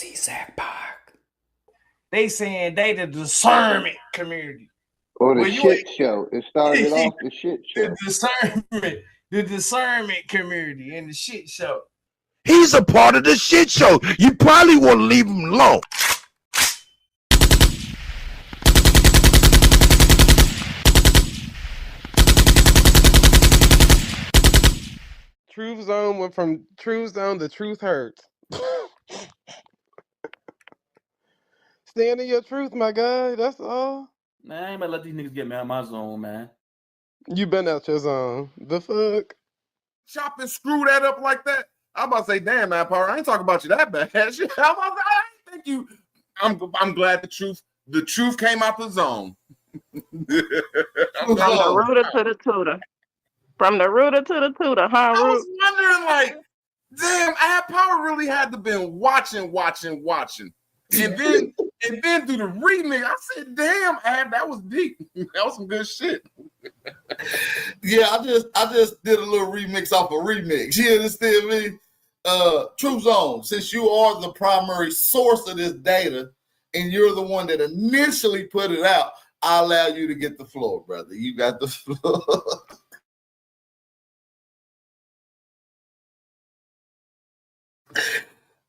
ChiefZacPac. They saying they the discernment community. Or the shit show. It started off the shit show. The discernment community and the shit show. He's a part of the shit show. You probably want to leave him alone. Truth Zone went from Truth Zone to Truth Hurts. Stand in your truth, my guy. That's all. Man, I ain't about to let these niggas get me out of my zone, man. You been out your zone. The fuck? Chop and screw that up like that. I'm about to say, damn, man, Power, I ain't talking about you that bad. Shit, I'm about to say, I ain't think you. I'm glad the truth came out the zone. From the rooter to the tutor. From the rooter to the tutor, huh? I was wondering, like, damn, Ad Power really had to been watching. And then through the remix, I said, damn, Ad, that was deep. That was some good shit. Yeah, I just did a little remix off a remix. You understand me? Truth Zone, since you are the primary source of this data and you're the one that initially put it out, I allow you to get the floor, brother. You got the floor.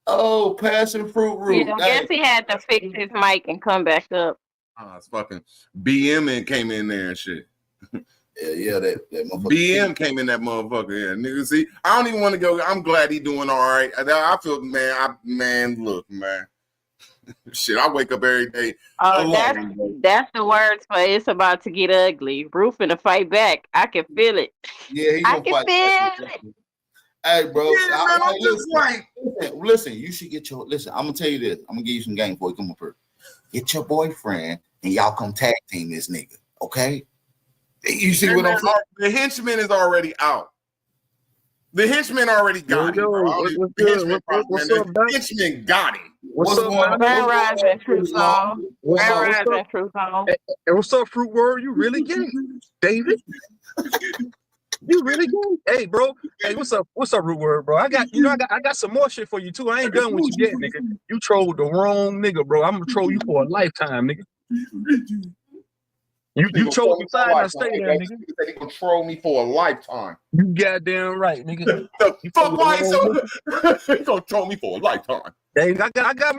Oh, passion fruit root. Yeah, I guess he had to fix his mic and come back up. It's fucking BM and came in there and shit. Yeah, that motherfucker. BM came in that motherfucker. Yeah, nigga. See, I don't even want to go. I'm glad he doing all right. I feel, man. Look, man. Shit, I wake up every day. That's the words for it's about to get ugly. Roof in to fight back. I can feel it. Yeah, I can feel it. Hey, bro. Yeah, man, I'm just like, listen, you should get your. Listen, I'm gonna tell you this. I'm gonna give you some game before you come up here. Get your boyfriend and y'all come tag team this nigga. Okay. You see what I'm saying? The henchman is already out. The henchman already got him. The henchman got him. What's up, man? Grand Rising, Truth Zone. Grand Rising, Truth Zone. Hey, what's up, Fruit Word? You really gay, David? You really gay? Hey, bro. Hey, what's up? What's up, Root Word, bro? I got some more shit for you too. I ain't done with you yet, nigga. You trolled the wrong nigga, bro. I'm gonna troll you for a lifetime, nigga. You chose the side and stay there, nigga. He said he gonna troll me for a lifetime. You goddamn right, nigga. The fuck why so he gonna troll me for a lifetime. Hey, I got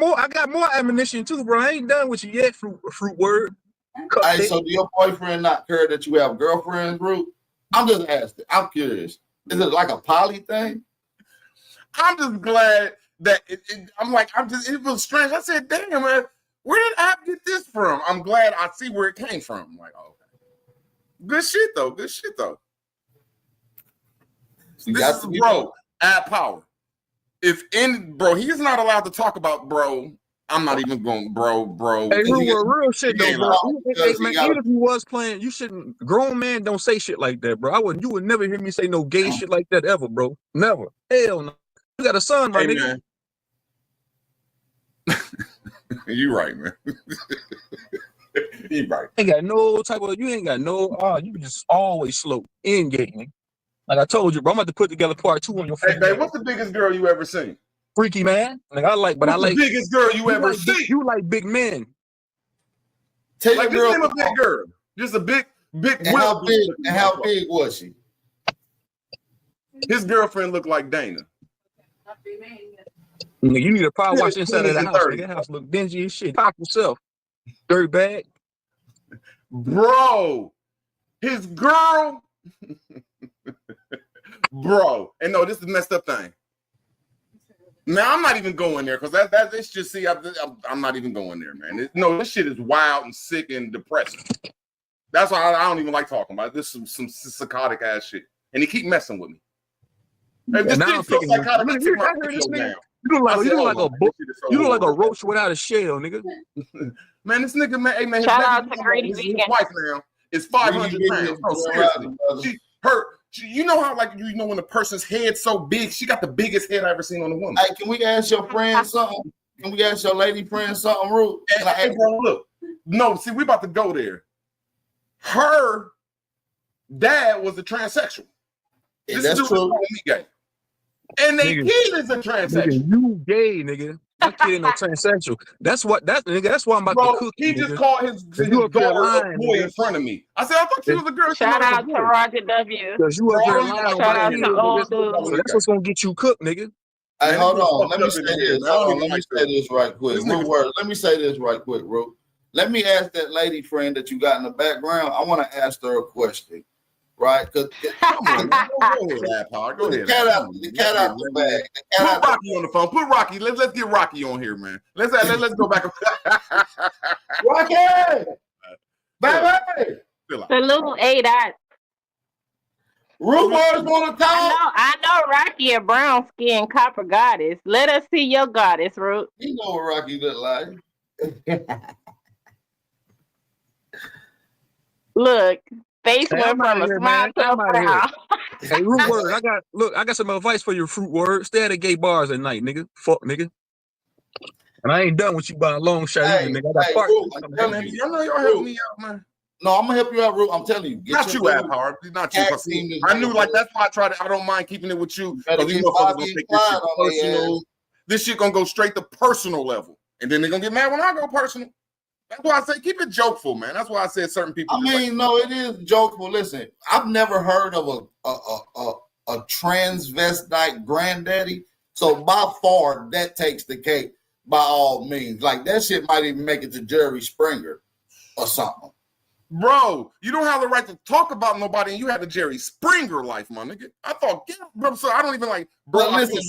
more ammunition too, bro. I ain't done with you yet, fruit word. Hey, so do your boyfriend not care that you have girlfriends, Root? I'm just asking. I'm curious. Is it like a poly thing? I'm just glad that it was strange. I said, damn, man, where did App get this from? I'm glad I see where it came from. I'm like, oh, okay. Good shit though. This is bro, App Power. Bro, he's not allowed to talk about bro. I'm not even going, bro. Hey, real shit though, bro. Hey, man, even if you was playing, you shouldn't. Grown man don't say shit like that, bro. You would never hear me say no gay shit like that ever, bro. Never. Hell no. You got a son, right, nigga? You right, man. You right. You ain't got no. You just always slow in gay. Like I told you, bro. I'm about to put together part 2 on your. Hey, babe, what's the biggest girl you ever seen? Freaky man. Like I like the biggest girl you ever seen. You like big men. Tell like your girl a big girl. Just a big. And how big was she? His girlfriend looked like Dana. You need a power wash inside of the house. That house look dingy as shit. Pop yourself. Dirty bag. Bro. His girl. Bro. And no, this is the messed up thing. Now I'm not even going there because that's just see. I'm not even going there, man. This shit is wild and sick and depressing. That's why I don't even like talking about it. This is some psychotic ass shit, and he keep messing with me. Hey, this thing so psychotic. You look like a roach without a shell, nigga. Man, this nigga, man, hey man, shout out to Grady his wife now is 500 pounds. Oh, seriously, you know how, like, when a person's head's so big, she got the biggest head I ever seen on a woman. Hey, can we ask your friend something? Can we ask your lady friend something, Root? Hey, bro, look. No, see, we about to go there. Her dad was a transsexual. Yeah, that's true. Gay. And they kid is a transsexual. Nigga, you gay, nigga. My kid ain't no transsexual. That's why I'm about to Bro, cook. he you, just nigga. called his You up there daughter a lying, boy nigga. in front of me. I said, I thought she was a girl. She Shout was a out to boy. Roger W. Because you up Bro, I there don't even lying like on Shout my out kid, to old nigga. So dude. that's what's gonna get you cooked, nigga. Hey, Man, hold this on. nigga Let me fucked up in say the head, this. man. I don't Hold on. even Let me like say this right quick. This nigga- Let me say this right quick, Ru. Let me ask that lady friend that you got in the background. I want to ask her a question, right? Because Come on, man. Go ahead, Lab Hard. Go ahead. the cat out Lab. the bag. The cat Put out the Rocky on the phone. Put Rocky. Let's get Rocky on here, man. Let's go back. Rocky! Baby! Chill out. Salute A-Dot. Ru boys want to talk? I know Rocky a brown skin copper goddess. Let us see your goddess, Root. You know what Rocky look like. Look, face Hey, went I'm from out a of here, smile man. to a I'm out of here. brown. Hey, Root Word, I got some advice for your Fruit Word. Stay at the gay bars at night, nigga. Fuck, nigga. And I ain't done with you by a long shot either, nigga. I got Hey, part Ru, two I'm coming. telling Man, you. y'all know y'all help me out, man. No, I'm gonna help you out, Ru. I'm telling you. Get Not your you, Ab little Hard. Not you. tag 'Cause team I knew, like, together. that's why I tried to. I don't mind keeping it with you Better because you get motherfuckers Bobby gonna and take this shit Clyde on their personal. ass. This shit gonna go straight to personal level, and then they're gonna get mad when I go personal. That's why I say keep it jokeful, man. That's why I said certain people. I mean, no, it is jokeful. Listen, I've never heard of a transvestite granddaddy. So by far, that takes the cake by all means. Like that shit might even make it to Jerry Springer or something. Bro, you don't have the right to talk about nobody, and you have the Jerry Springer life, my nigga. I thought, bro, so I don't even like. Bro, But listen,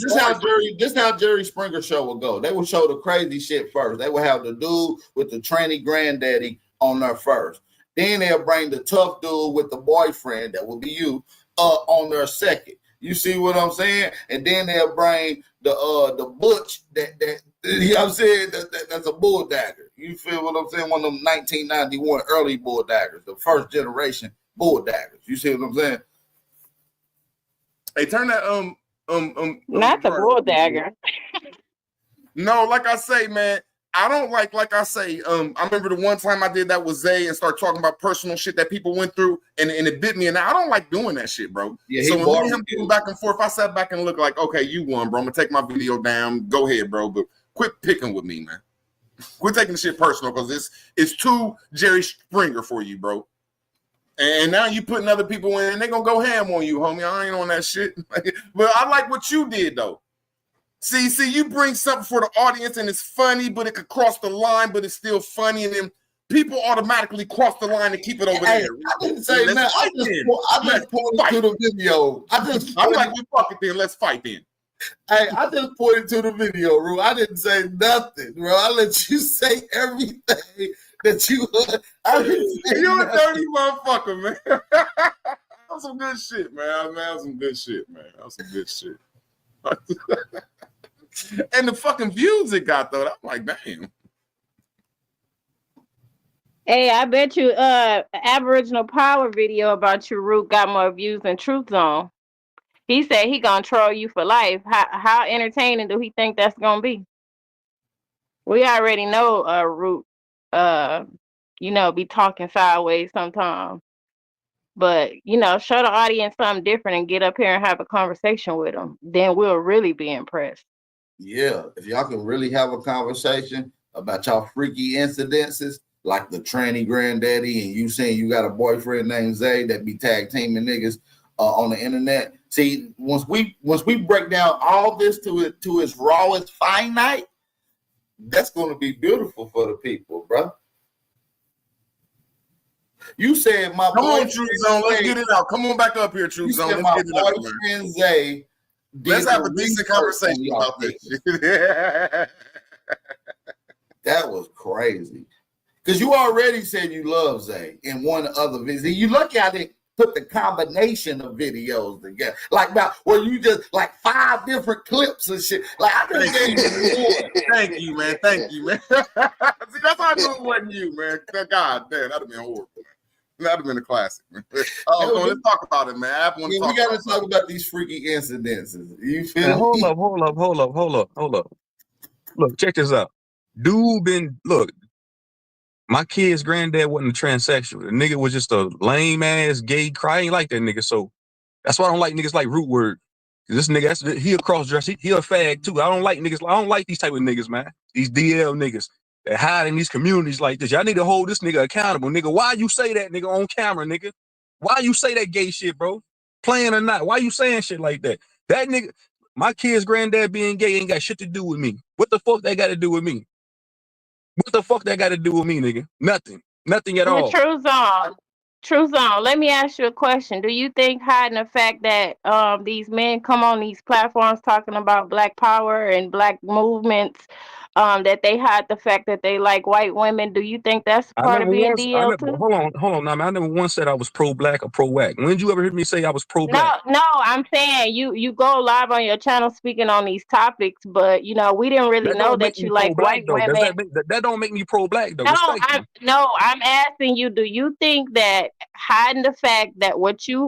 this how Jerry Springer show would go. They would show the crazy shit first. They would have the dude with the tranny granddaddy on there first. Then they'll bring the tough dude with the boyfriend, that will be you, on there second. You see what I'm saying? And then they'll bring the butch that you know what I'm saying? That's a bull dagger. You feel what I'm saying? One of them 1991 early bull daggers, the first generation bull daggers. You see what I'm saying? Hey, turn that Not the bull dagger. No, like I say, man, I don't like I say, I remember the one time I did that with Zay and start talking about personal shit that people went through, and it bit me, and I don't like doing that shit, bro. Yeah, so when me and him going back and forth, I sat back and looked like, okay, you won, bro. I'm gonna take my video down. Go ahead, bro, but quit picking with me, man. Quit taking the shit personal, because it's too Jerry Springer for you, bro. And now you putting other people in, and they gonna go ham on you, homie. I ain't on that shit. But I like what you did, though. See, you bring something for the audience, and it's funny, but it could cross the line, but it's still funny, and then people automatically cross the line and keep it over there. I didn't say, man, I just pointed to the video. I'm like, well, fuck it then. Let's fight then. Hey, I just pointed to the video, Ru. I didn't say nothing, bro. I let you say everything that you. You're a dirty motherfucker, man. That was some good shit, man. That was some good shit, man. That was some good shit. And the fucking views it got, though, I'm like, damn. Hey, I bet you Aboriginal Power video about your Root got more views than Truth Zone. He said he gonna troll you for life. How entertaining do he think that's gonna be? We already know Root be talking sideways sometimes. But, show the audience something different and get up here and have a conversation with them. Then we'll really be impressed. Yeah, if y'all can really have a conversation about y'all freaky incidences, like the tranny granddaddy, and you saying you got a boyfriend named Zay that be tag teaming niggas on the internet. See, once we break down all this to its rawest finite, that's going to be beautiful for the people, bro. You said my Come on, Truth Zone. Let's get it out. Come on back up here, Truth Zone. Let's get it out, man. Zay. Let's have a decent conversation about this. That was crazy. Because you already said you love Zay in one other video. You look at it, put the combination of videos together. Like about where you just like 5 different clips and shit. Like I just Thank you, man. Thank you, man. See, that's how I knew it wasn't you, man. God damn, that'd have been horrible. That'd have been a classic, man. Oh, let's talk about it, man. We got to talk about these freaky incidences. You feel me? Hold up. Look, check this out. My kid's granddad wasn't a transsexual. The nigga was just a lame ass gay cry. I ain't like that nigga. So that's why I don't like niggas like Root Word. This nigga, he a cross dresser. He a fag too. I don't like niggas. I don't like these type of niggas, man. These DL niggas that hide in these communities like this. Y'all need to hold this nigga accountable, nigga. Why you say that, nigga, on camera, nigga? Why you say that gay shit, bro? Playing or not? Why you saying shit like that? That nigga, my kid's granddad being gay ain't got shit to do with me. What the fuck that got to do with me? What the fuck that got to do with me, nigga? Nothing. Nothing at all. True Zone, let me ask you a question. Do you think hiding the fact that these men come on these platforms talking about Black power and Black movements, that they hide the fact that they like white women? Do you think that's part of being DL too? Hold on, now, man. I never once said I was pro-Black or pro-Whack. When did you ever hear me say I was pro-Black? No, I'm saying you go live on your channel speaking on these topics, but you know we didn't really know that you like white women. That don't make me pro-Black though. I'm asking you. Do you think that hiding the fact that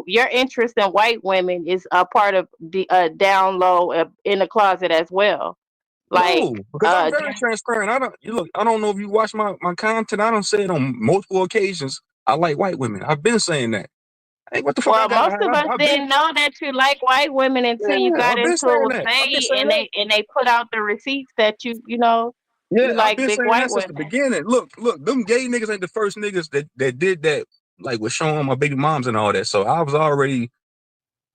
your interest in white women is a part of the down low in the closet as well? Like, no, because I'm very transparent. I don't know if you watch my content. I don't say it on multiple occasions. I like white women. I've been saying that. Hey, what the fuck? Well, most of us didn't know that you like white women until you got into it with Zay, and they put out the receipts that you know. Yeah, you like I've been big saying white that since women. the beginning. Look, them gay niggas ain't the first niggas that did that, like with showing my baby moms and all that. So I was already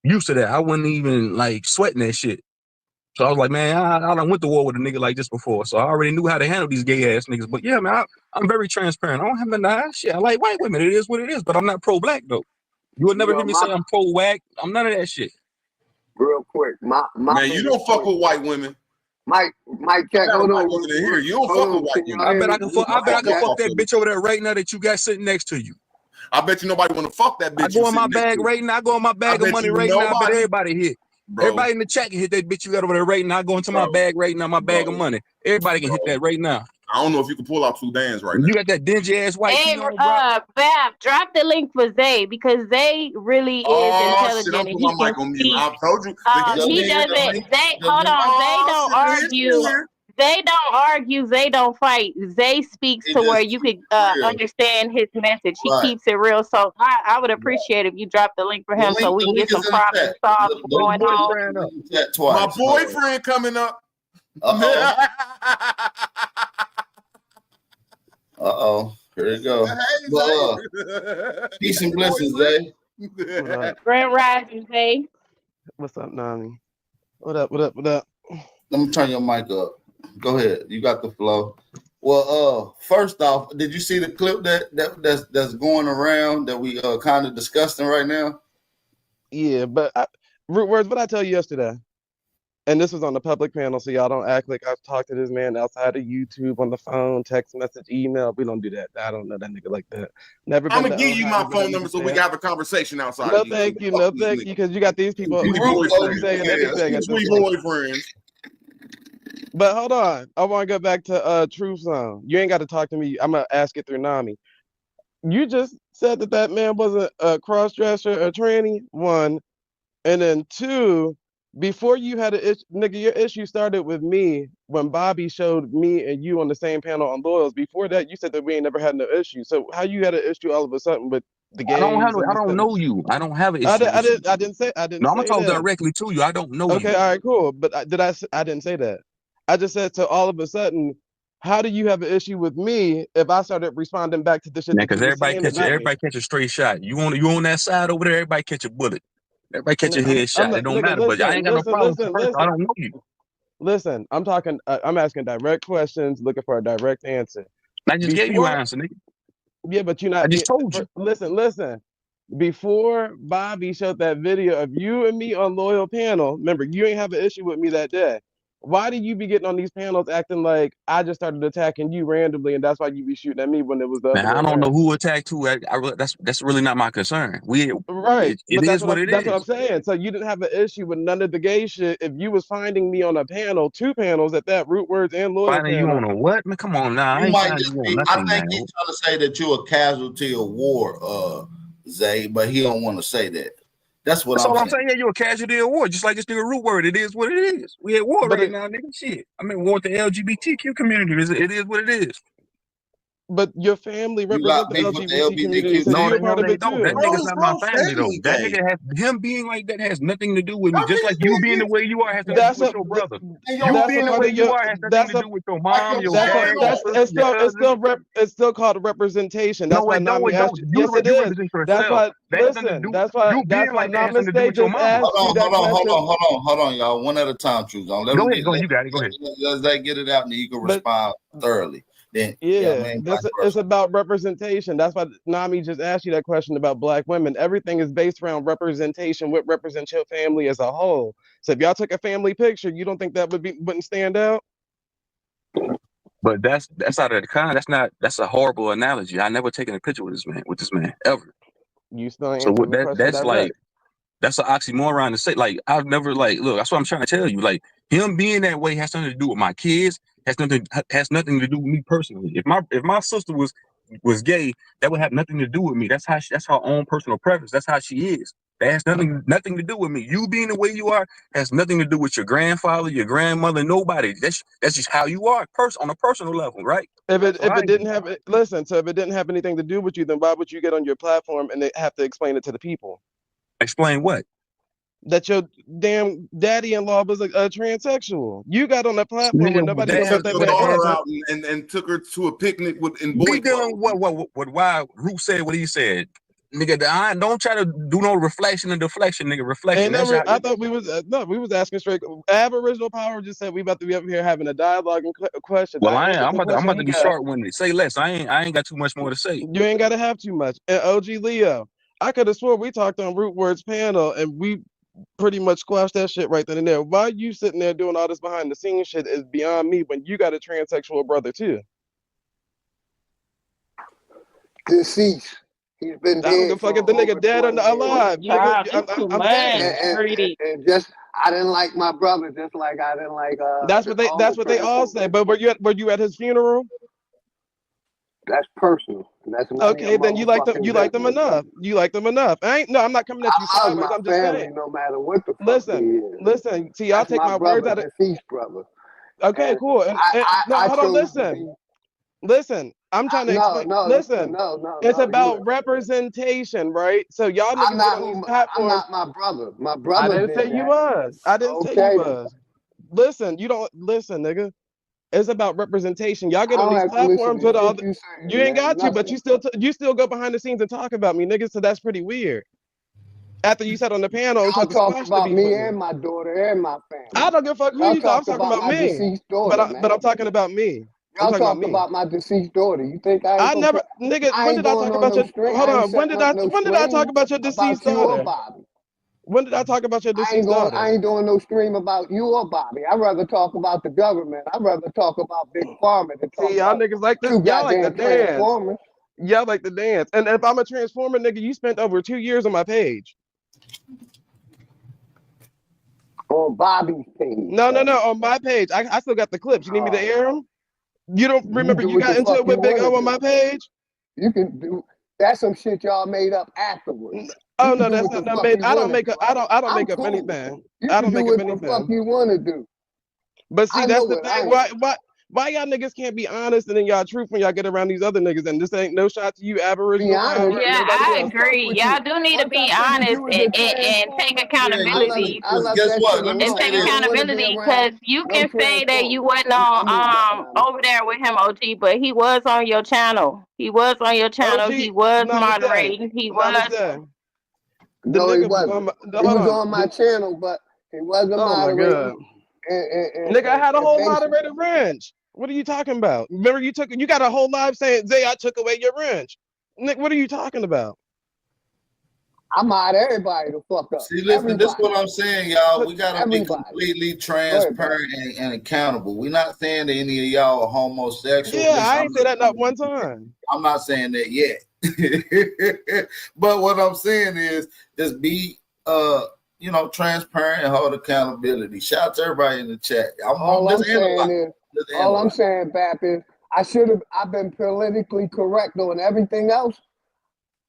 used to that. I wasn't even like sweating that shit. So I was like, man, I done went to war with a nigga like this before. So I already knew how to handle these gay ass niggas. But yeah, man, I'm very transparent. I don't have to deny shit. I like white women. It is what it is. But I'm not pro-Black though. You would never hear me say I'm pro-Whack. I'm none of that shit. Real quick, my man, you don't fuck with white women. Mike, check. Hold on. Here. You don't fuck with white women. I bet I can fuck that bitch over there right now that you got sitting next to you. I bet you nobody want to fuck that bitch. I go in my bag right now. I go in my bag of money right now. I bet everybody hit. Bro. Everybody in the chat can hit that bitch you got over there right now. I go into my bag right now, my bag of money. Everybody can hit that right now. I don't know if you can pull out 2 bands right now. You got that dingy ass white. Hey, Bab, drop the link for Zay because Zay really is intelligent. Shit, I'm putting my mic on mute. I told you. He doesn't. Zay, hold on. Zay don't argue. They don't argue. They don't fight. Zay speaks to where you could understand his message. He keeps it real. So I would appreciate if you drop the link for him so we can get some problem solved going on. My boyfriend coming up. Here you go. Peace and blessings, Zay. Grand Rising, Zay. What's up, Nani? What up? Let me turn your mic up. Go ahead. You got the flow. Well, first off, did you see the clip that's going around that we kind of discussing right now? Yeah, but Root Words, what I tell you yesterday, and this was on the public panel, so y'all don't act like I've talked to this man outside of YouTube, on the phone, text message, email. We don't do that. I don't know that nigga like that. I'm gonna give you my phone number so we can have a conversation outside. No, thank you, because you got these people. Boyfriends. But hold on, I want to go back to Truth Zone. You ain't got to talk to me. I'm gonna ask it through Nami. You just said that man wasn't a cross-dresser, a tranny, one, and then two. Before you had an issue, nigga, your issue started with me when Bobby showed me and you on the same panel on Loyals. Before that, you said that we ain't never had no issue. So how you had an issue all of a sudden with the gays? I don't know you. I don't have an issue. I didn't say. No, I'm gonna talk directly to you. I don't know you. Okay, all right, cool. But I didn't say that. I just said, so all of a sudden, how do you have an issue with me if I started responding back to the shit? Because everybody catch a straight shot. You on that side over there, everybody catch a bullet. Everybody catch a headshot. It don't matter, but I ain't got no problem. I don't know you. Listen, I'm talking. I'm asking direct questions, looking for a direct answer. I just gave you an answer, nigga. Yeah, but you're not. I just told you. Listen. Before Bobby showed that video of you and me on Loyal panel, remember, you ain't have an issue with me that day. Why do you be getting on these panels acting like I just started attacking you randomly, and that's why you be shooting at me when it was the other way I don't around? know who attacked who. That's really not my concern. Right. It is what it is. That's what I'm saying. So you didn't have an issue with none of the gay shit if you was finding me on a panel, 2 panels at that, Root Words and Loyal finding panel. You on a what? Man, come on now. I think he's trying to say that you're a casualty of war, Zay, but he don't want to say that. That's all I'm saying. Yeah, you're a casualty of war, just like this nigga Root Word. It is what it is. We at war right now, nigga. Shit. I mean, war with the LGBTQ community. It is what it is. But your family You got represent the beef with the LGBT community, LGBTQ so No, you're a they community? part don't. of They it don't. That too. nigga's No, not it's my no family though. family That thing. nigga has him being like that has nothing to do with me. No, Just like you being the way you are has nothing to do That's with a your brother. your You that's a being the part way of you your are has nothing that's to a do with your like mom, your your that's a dad, your shadow. that's sister, it's your still it's cousin. still it's still called representation. That's No, why it don't. Nami It asked don't. you. Yes, it You is. represent That's yourself. why. That has nothing to Listen. do. You being That's why like that has nothing to do Namaste with your just mama. asked you that question. Hold on, y'all. One at a time, Truth Zone. Let Go them ahead. get Go ahead. You got it. Go ahead. let get it out, and then you can But respond thoroughly. Then, yeah, I yeah, mean, vice that's it's versa. about representation. That's why Nami just asked you that question about black women. Everything is based around representation. What represents your family as a whole. So if y'all took a family picture, you don't think that wouldn't stand out? But that's out of the kind. That's a horrible analogy. I never taken a picture with this man ever. You still ain't So answering what the question that's like direct. that's an oxymoron to say. Like I've never look. That's what I'm trying to tell you. Like him being that way has something to do with my kids. Has nothing to do with me personally. If my sister was gay, that would have nothing to do with me. That's her own personal preference. That's how she is. That has nothing to do with me. You being the way you are has nothing to do with your grandfather, your grandmother, nobody. That's just how you are, on a personal level, right? If So it didn't have listen, so if it didn't have anything to do with you, then why would you get on your platform and they have to explain it to the people? Explain what? That your damn daddy-in-law was a transsexual. You got on that platform where Nigga, nobody that gonna has let that Your man that daughter has out and took her to a picnic in boy we dealing clothes. what why Root said what he said. Nigga, I don't try to do no reflection and deflection, nigga. Reflection. And That's how I thought we was no, we was asking straight. Aboriginal Power just said we about to be up here having a dialogue and questions. well, I answered the I'm question about he to be got. short winded. Say less. I ain't got too much more to say. You ain't gotta have too much. And OG Leo, I could have swore we talked on Root Words panel and we pretty much squashed that shit right then and there. Why you sitting there doing all this behind the scenes shit is beyond me when you got a transsexual brother too. Deceased. He's been I don't give a dead fuck for if the over nigga dead or 20 years. alive. Child, Nigga, it's too I'm much. saying. And just, I didn't like my brother, just like I didn't like That's what they all say. But were you at his funeral? That's personal. That's none of your Okay, then you like motherfucking them business. enough. You like them enough. I'm not coming at you I love sideways. my I'm just family saying. no matter what the fuck he is. Listen. See, y'all That's take my my words out brother, of. deceased brother. Okay, And cool. No, I hold on. chose to be. Listen. I'm trying to explain. Listen. It's about representation, right? So y'all niggas get on these I'm platforms. not my brother. My I brother didn't did say you that. was. I didn't say you Okay. was. Listen, you don't listen, nigga. It's about representation. Y'all I get on don't these have to listen platforms to with all. shit you saying, You ain't man. got to, but Nothing. you still go behind the scenes and talk about me, nigga. So that's pretty weird. After you sat on the panel and Y'all tried to talk squash the about beef me with me, and my daughter and my I family. don't give a fuck who Y'all you talk. I'm talked talking about about my me. deceased daughter, man. But I'm talking about me. I'm Y'all talking about talked me. about my deceased daughter. You think I ain't I gonna never, nigga. I When ain't did I going talk on about no your? string. Hold I ain't on. setting up no When did I talk stream about your deceased about you or daughter? Bobby. When did I talk about your deceased daughter? I ain't doing no stream about you or Bobby. I'd rather talk about the government. I'd rather talk about Big Pharma than talk See, y'all about niggas like this. two Y'all like to goddamn dance. transformers Y'all like to dance. And if I'm a transformer, nigga, you spent over 2 years on my page. on Bobby's page. No. On my page. I still got the clips. You need me to air them? You don't remember do you what got the into fuck it with you Big wanna O on do. my page? You can do that's some shit y'all made up afterwards. Oh You can no, do that's what not the no fuck made. you I don't wanna make do. up. I don't I'm make up cool. anything. You I can don't do make up what the fuck anything. you wanna do. But see, I that's know the what thing. I am. Why y'all niggas can't be honest and then y'all truth when y'all get around these other niggas? And this ain't no shot to you, Be Aboriginal honest. Power, and Yeah, nobody I Man, else. fuck agree. with Y'all you. do need to Once I be figured honest you was a and take transformer, accountability. I left Guess that what? shit Let me And alone. say take I this. don't want to be accountability because around you no can say that you transformers. wasn't I moved up, on man. over there with him, OG, but he was on your channel. He was on your channel. OG, He was namaste, moderating. He was. namaste. The No, he nigga was on wasn't. my. He Hold was on. on my channel, but he wasn't Oh my moderating. god, nigga, I had a And whole basically, moderated wrench. What are you talking about? Remember you got a whole live saying Zay, I took away your wrench. Nick, what are you talking about? I mod everybody the fuck up. See, listen, this is Everybody. what I'm saying, y'all. We gotta be Everybody. completely Go ahead, bro. transparent and accountable. We're not saying that any of y'all are homosexual. Yeah, Listen, I ain't say that not one time. I'm not saying that yet. But what I'm saying is just be transparent and hold accountability. Shout out to everybody in the chat. All I'm saying, Bap, is I've been politically correct on everything else.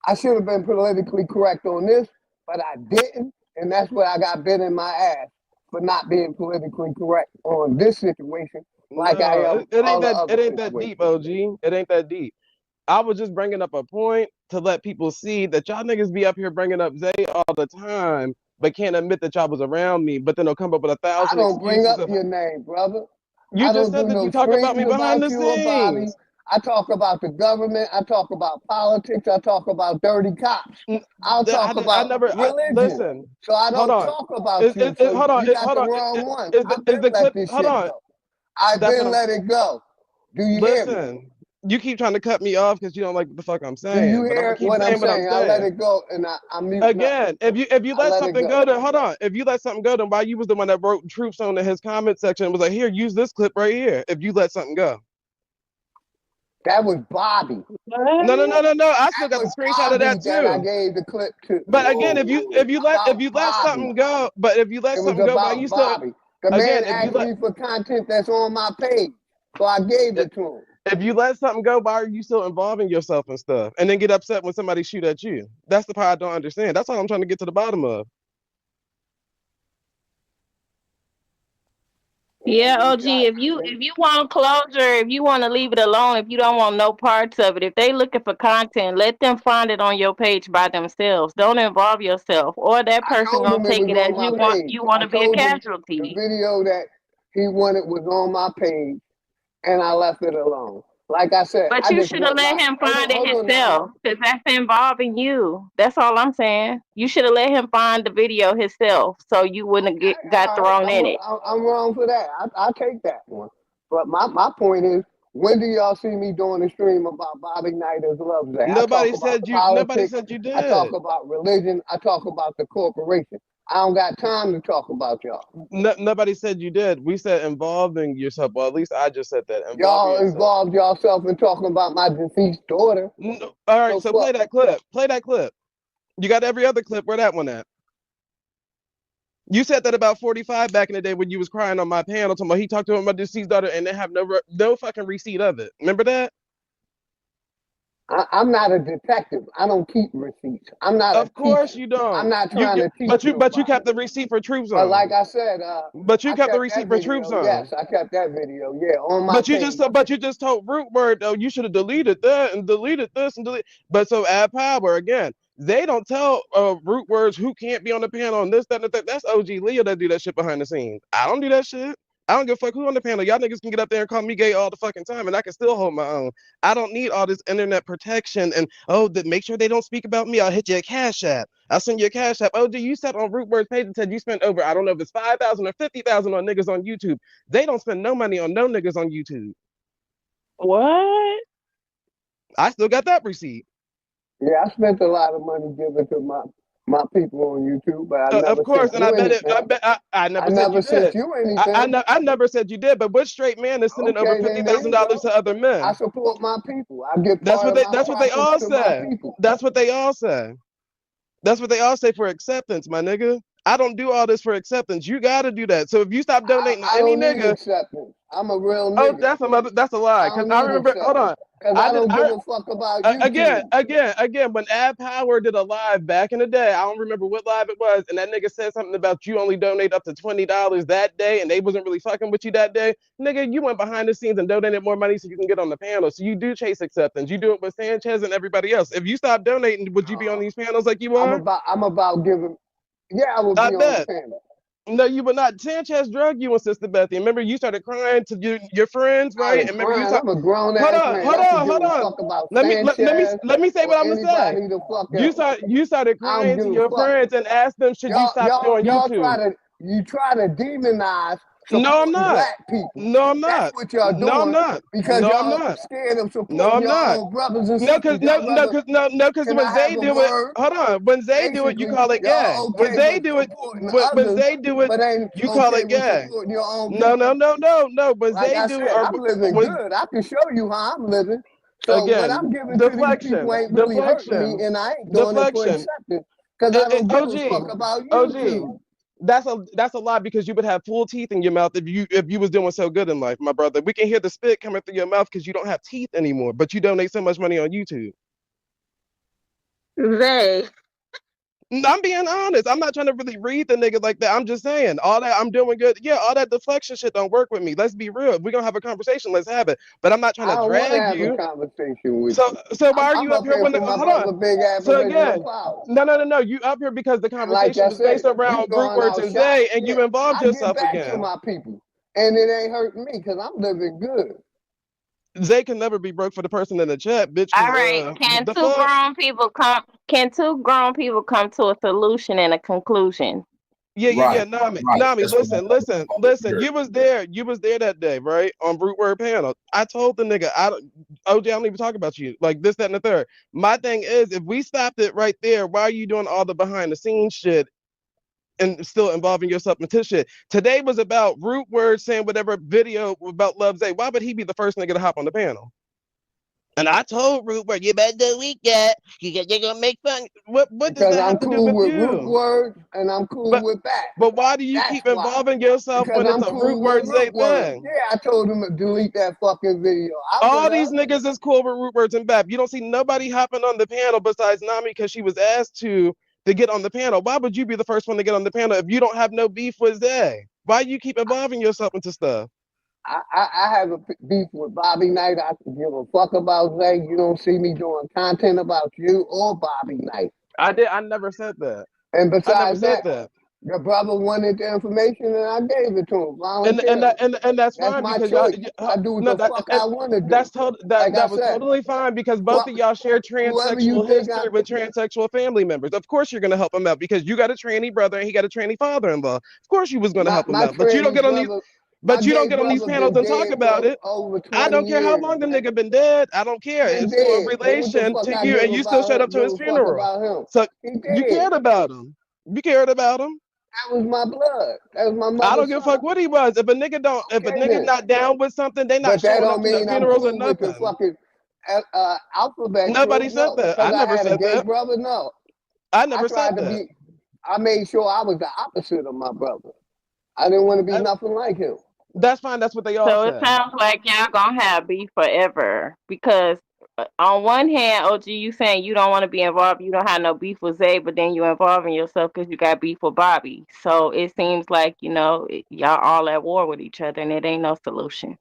I should have been politically correct on this, but I didn't, and that's where I got bit in my ass for not being politically correct on this situation, like I am It all ain't the that other it ain't that deep, OG. It ain't that deep. I was just bringing up a point to let people see that y'all niggas be up here bringing up Zay all the time, but can't admit that y'all was around me. But then they'll come up with I 1,000 don't bring excuses up of your name, brother. you I just don't said do that no you talk about me screams behind about the you or Bobby. scenes. I talk about the government. I talk about politics. I talk about dirty cops. I'll talk about religion. Listen. So I Hold don't on. talk about you. So Hold on. you got Hold the on. wrong one. Is I've the been clip? let this Hold shit on. go. I've That's been what let it go. Do you hear me? Listen. You keep trying to cut me off because you don't like what the fuck I'm Do saying. you But I'm hear gonna keep what I'm saying what I'm saying? I let saying. it go and I mute Again, if you I let let it something go. go, then hold on. If you let something go, then why you was the one that wrote truth on in his comment section and was like, here, use this clip right here. If you let something go. That was Bobby. No. I still got the screenshot of that That I too. gave the clip to. But again, if you let something go, but if you let It was something go, why about you still Bobby. The again man if you asked let me for content that's on my page, so I gave it to him. if you let something go, why are you still involving yourself in stuff and then get upset when somebody shoot at you? That's the part I don't understand. That's all I'm trying to get to the bottom of. Yeah, OG, if you want closure, if you want to leave it alone, if you don't want no parts of it, if they looking for content, let them find it on your page by themselves. Don't involve yourself, or that person gonna take it as you want to be a casualty. The video that he wanted was on my page, and I left it alone. Like I said, But you should have let him find it himself, because that's involving you. That's all I'm saying. You should have let him find the video himself, so you wouldn't have got thrown in it. I'm wrong for that. I'll take that one. But my point is, when do y'all see me doing a stream about Bobby Knighter's Love Day? Nobody said you did. I talk about religion. I talk about the corporation. I don't got time to talk about y'all. Nobody said you did. We said involving yourself. Well, at least I just said that. Y'all involved yourself in talking about my deceased daughter. No. All right, so play that clip. Play that clip. You got every other clip. Where that one at? You said that about 45 back in the day when you was crying on my panel talking about he talked to him about deceased daughter and they have no fucking receipt of it. Remember that? I'm not a detective. I don't keep receipts. I'm not. Of course you don't. I'm not trying to teach. But you kept the receipt for Truth Zone. But like I said, but you kept the receipt for Truth Zone. Yes, I kept that video. Yeah, on my. But you just told Root Word though you should have deleted that and deleted this and delete. But so add power again. They don't tell Root Words who can't be on the panel and this, that, and that. That's OG Leo that do that shit behind the scenes. I don't do that shit. I don't give a fuck who on the panel. Y'all niggas can get up there and call me gay all the fucking time, and I can still hold my own. I don't need all this internet protection and make sure they don't speak about me. I'll hit you a Cashapp. I'll send you a Cashapp. OG, you sat on Root Words page and said you spent over, I don't know if it's 5,000 or 50,000 on niggas on YouTube. They don't spend no money on no niggas on YouTube. What? I still got that receipt. Yeah, I spent a lot of money giving to my people on YouTube, but I never of course, sent and you I never said you did. I never said you did. But which straight man is sending over $50,000 to other men? I support my people. I get that's what they all say. That's what they all say. That's what they all say for acceptance, my nigga. I don't do all this for acceptance. You gotta do that. So if you stop donating to any nigga, acceptance. I'm a real nigga. Oh, that's a lie. Because I remember. Hold on. I don't give a fuck about you. Again, when Ad Power did a live back in the day, I don't remember what live it was, and that nigga said something about you only donate up to $20 that day, and they wasn't really fucking with you that day. Nigga, you went behind the scenes and donated more money so you can get on the panel. So you do chase acceptance. You do it with Sanchez and everybody else. If you stop donating, would you be on these panels like you are? I'm about giving. Yeah, I would be on the panel. No, you would not. Sanchez drug you and Sister Bethy. Remember, you started crying to your friends, right? And remember, I'm a grown ass man. Hold on. Let me say what I'm gonna say. You started crying to your friends and asked them, should you stop doing YouTube? You try to demonize. No, I'm not. Black people. No, I'm not. That's what y'all doing. No, I'm not. Because y'all scared of supporting your own brothers and sisters. Because when Zay do it, hold on. When Zay do it, you call it gay. When Zay do it, you call it gay. No. When Zay do it, I'm living good. I can show you how I'm living. So what I'm giving to these people ain't really hurting me, and I ain't doing it for acceptance. Because I don't give a fuck about YouTube. That's a lie because you would have full teeth in your mouth if you was doing so good in life, my brother. We can hear the spit coming through your mouth because you don't have teeth anymore, but you donate so much money on YouTube. Zay. I'm being honest. I'm not trying to really read the nigga like that. I'm just saying, all that I'm doing good. Yeah, all that deflection shit don't work with me. Let's be real. If we're gonna have a conversation, let's have it. But I'm not trying I to don't want to drag have a you. conversation with So you. so why are I'm you up up here here when for my hold on? brother Big So Aboriginal again, Power. no. You up here because the And like conversation I was based said, you around Root throwing Words out and shots. Zay, and Yeah, you involved I get yourself back to again. my people, and it ain't hurting me because I'm living good. Zay can never be broke for the person in the chat, bitch. All right. Can The two fuck? grown people come? Can two grown people come to a solution and a conclusion? Yeah. Nami, That's what listen. You was there that day, right? On Root Word panel. I told the nigga, OJ, I don't even talk about you. Like this, that, and the third. My thing is, if we stopped it right there, why are you doing all the behind the scenes shit and still involving yourself into this shit? Today was about Root Word saying whatever video about Love Zay. Why would he be the first nigga to hop on the panel? And I told Root Word, you better delete that. You're gonna make fun. What does Because that I'm have to do cool with with Root you? Words and I'm cool with that. But why do you That's keep why. involving yourself Because when it's I'm a cool Root with Word Zay Root Words. thing? Yeah, I told him to delete that fucking video. All these niggas is cool with Root Words and Bap. You don't see nobody hopping on the panel besides Nami because she was asked to get on the panel. Why would you be the first one to get on the panel if you don't have no beef with Zay? Why you keep involving yourself into stuff? I have a beef with Bobby Knight. I can give a fuck about Zay. You don't see me doing content about you or Bobby Knight. I never said that. And besides that, your brother wanted the information and I gave it to him voluntarily. And that's fine my because choice. y'all, I do what the fuck I want to do. That was totally fine because both of y'all share transsexual history with transsexual family members. Of course you're gonna help him out because you got a tranny brother and he got a tranny father-in-law. Of course you was gonna help him out. But you don't get on these panels and talk about it. I don't care how long the nigga been dead. I don't care. It's still a relation to you, and you still showed up to his funeral. So you cared about him. You cared about him. That was my blood. That was my mother. I don't give a fuck what he was. If a nigga not down with something, they not showing up to the funerals or nothing. With the fucking alphabet. Nobody said that. I never said that. Brother, no. I never said that. I made sure I was the opposite of my brother. I didn't want to be nothing like him. That's fine. That's what they all So said. it sounds like y'all gonna have beef forever because on one hand, OG, you saying you don't want to be involved, you don't have no beef with Zay, but then you involving yourself because you got beef with Bobby. So it seems like, y'all all at war with each other and it ain't no solution.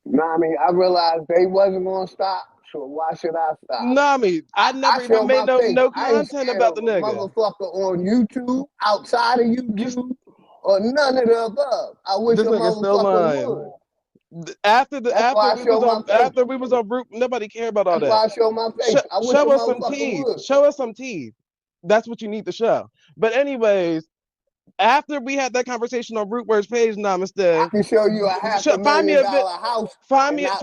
Nami, I realized they wasn't gonna stop, so why should I stop? Nami, I never even made no content about the nigga. Motherfucker on YouTube, outside of YouTube, or none of the above. I wish this a nigga still lying. would. After we was on Root, nobody cared about all that. That's why I show my face. Show us some teeth. Show us some teeth. That's what you need to show. But anyways, after we had that conversation on Root Words page, Namaste. I can show you a $500,000 house. Find me yeah.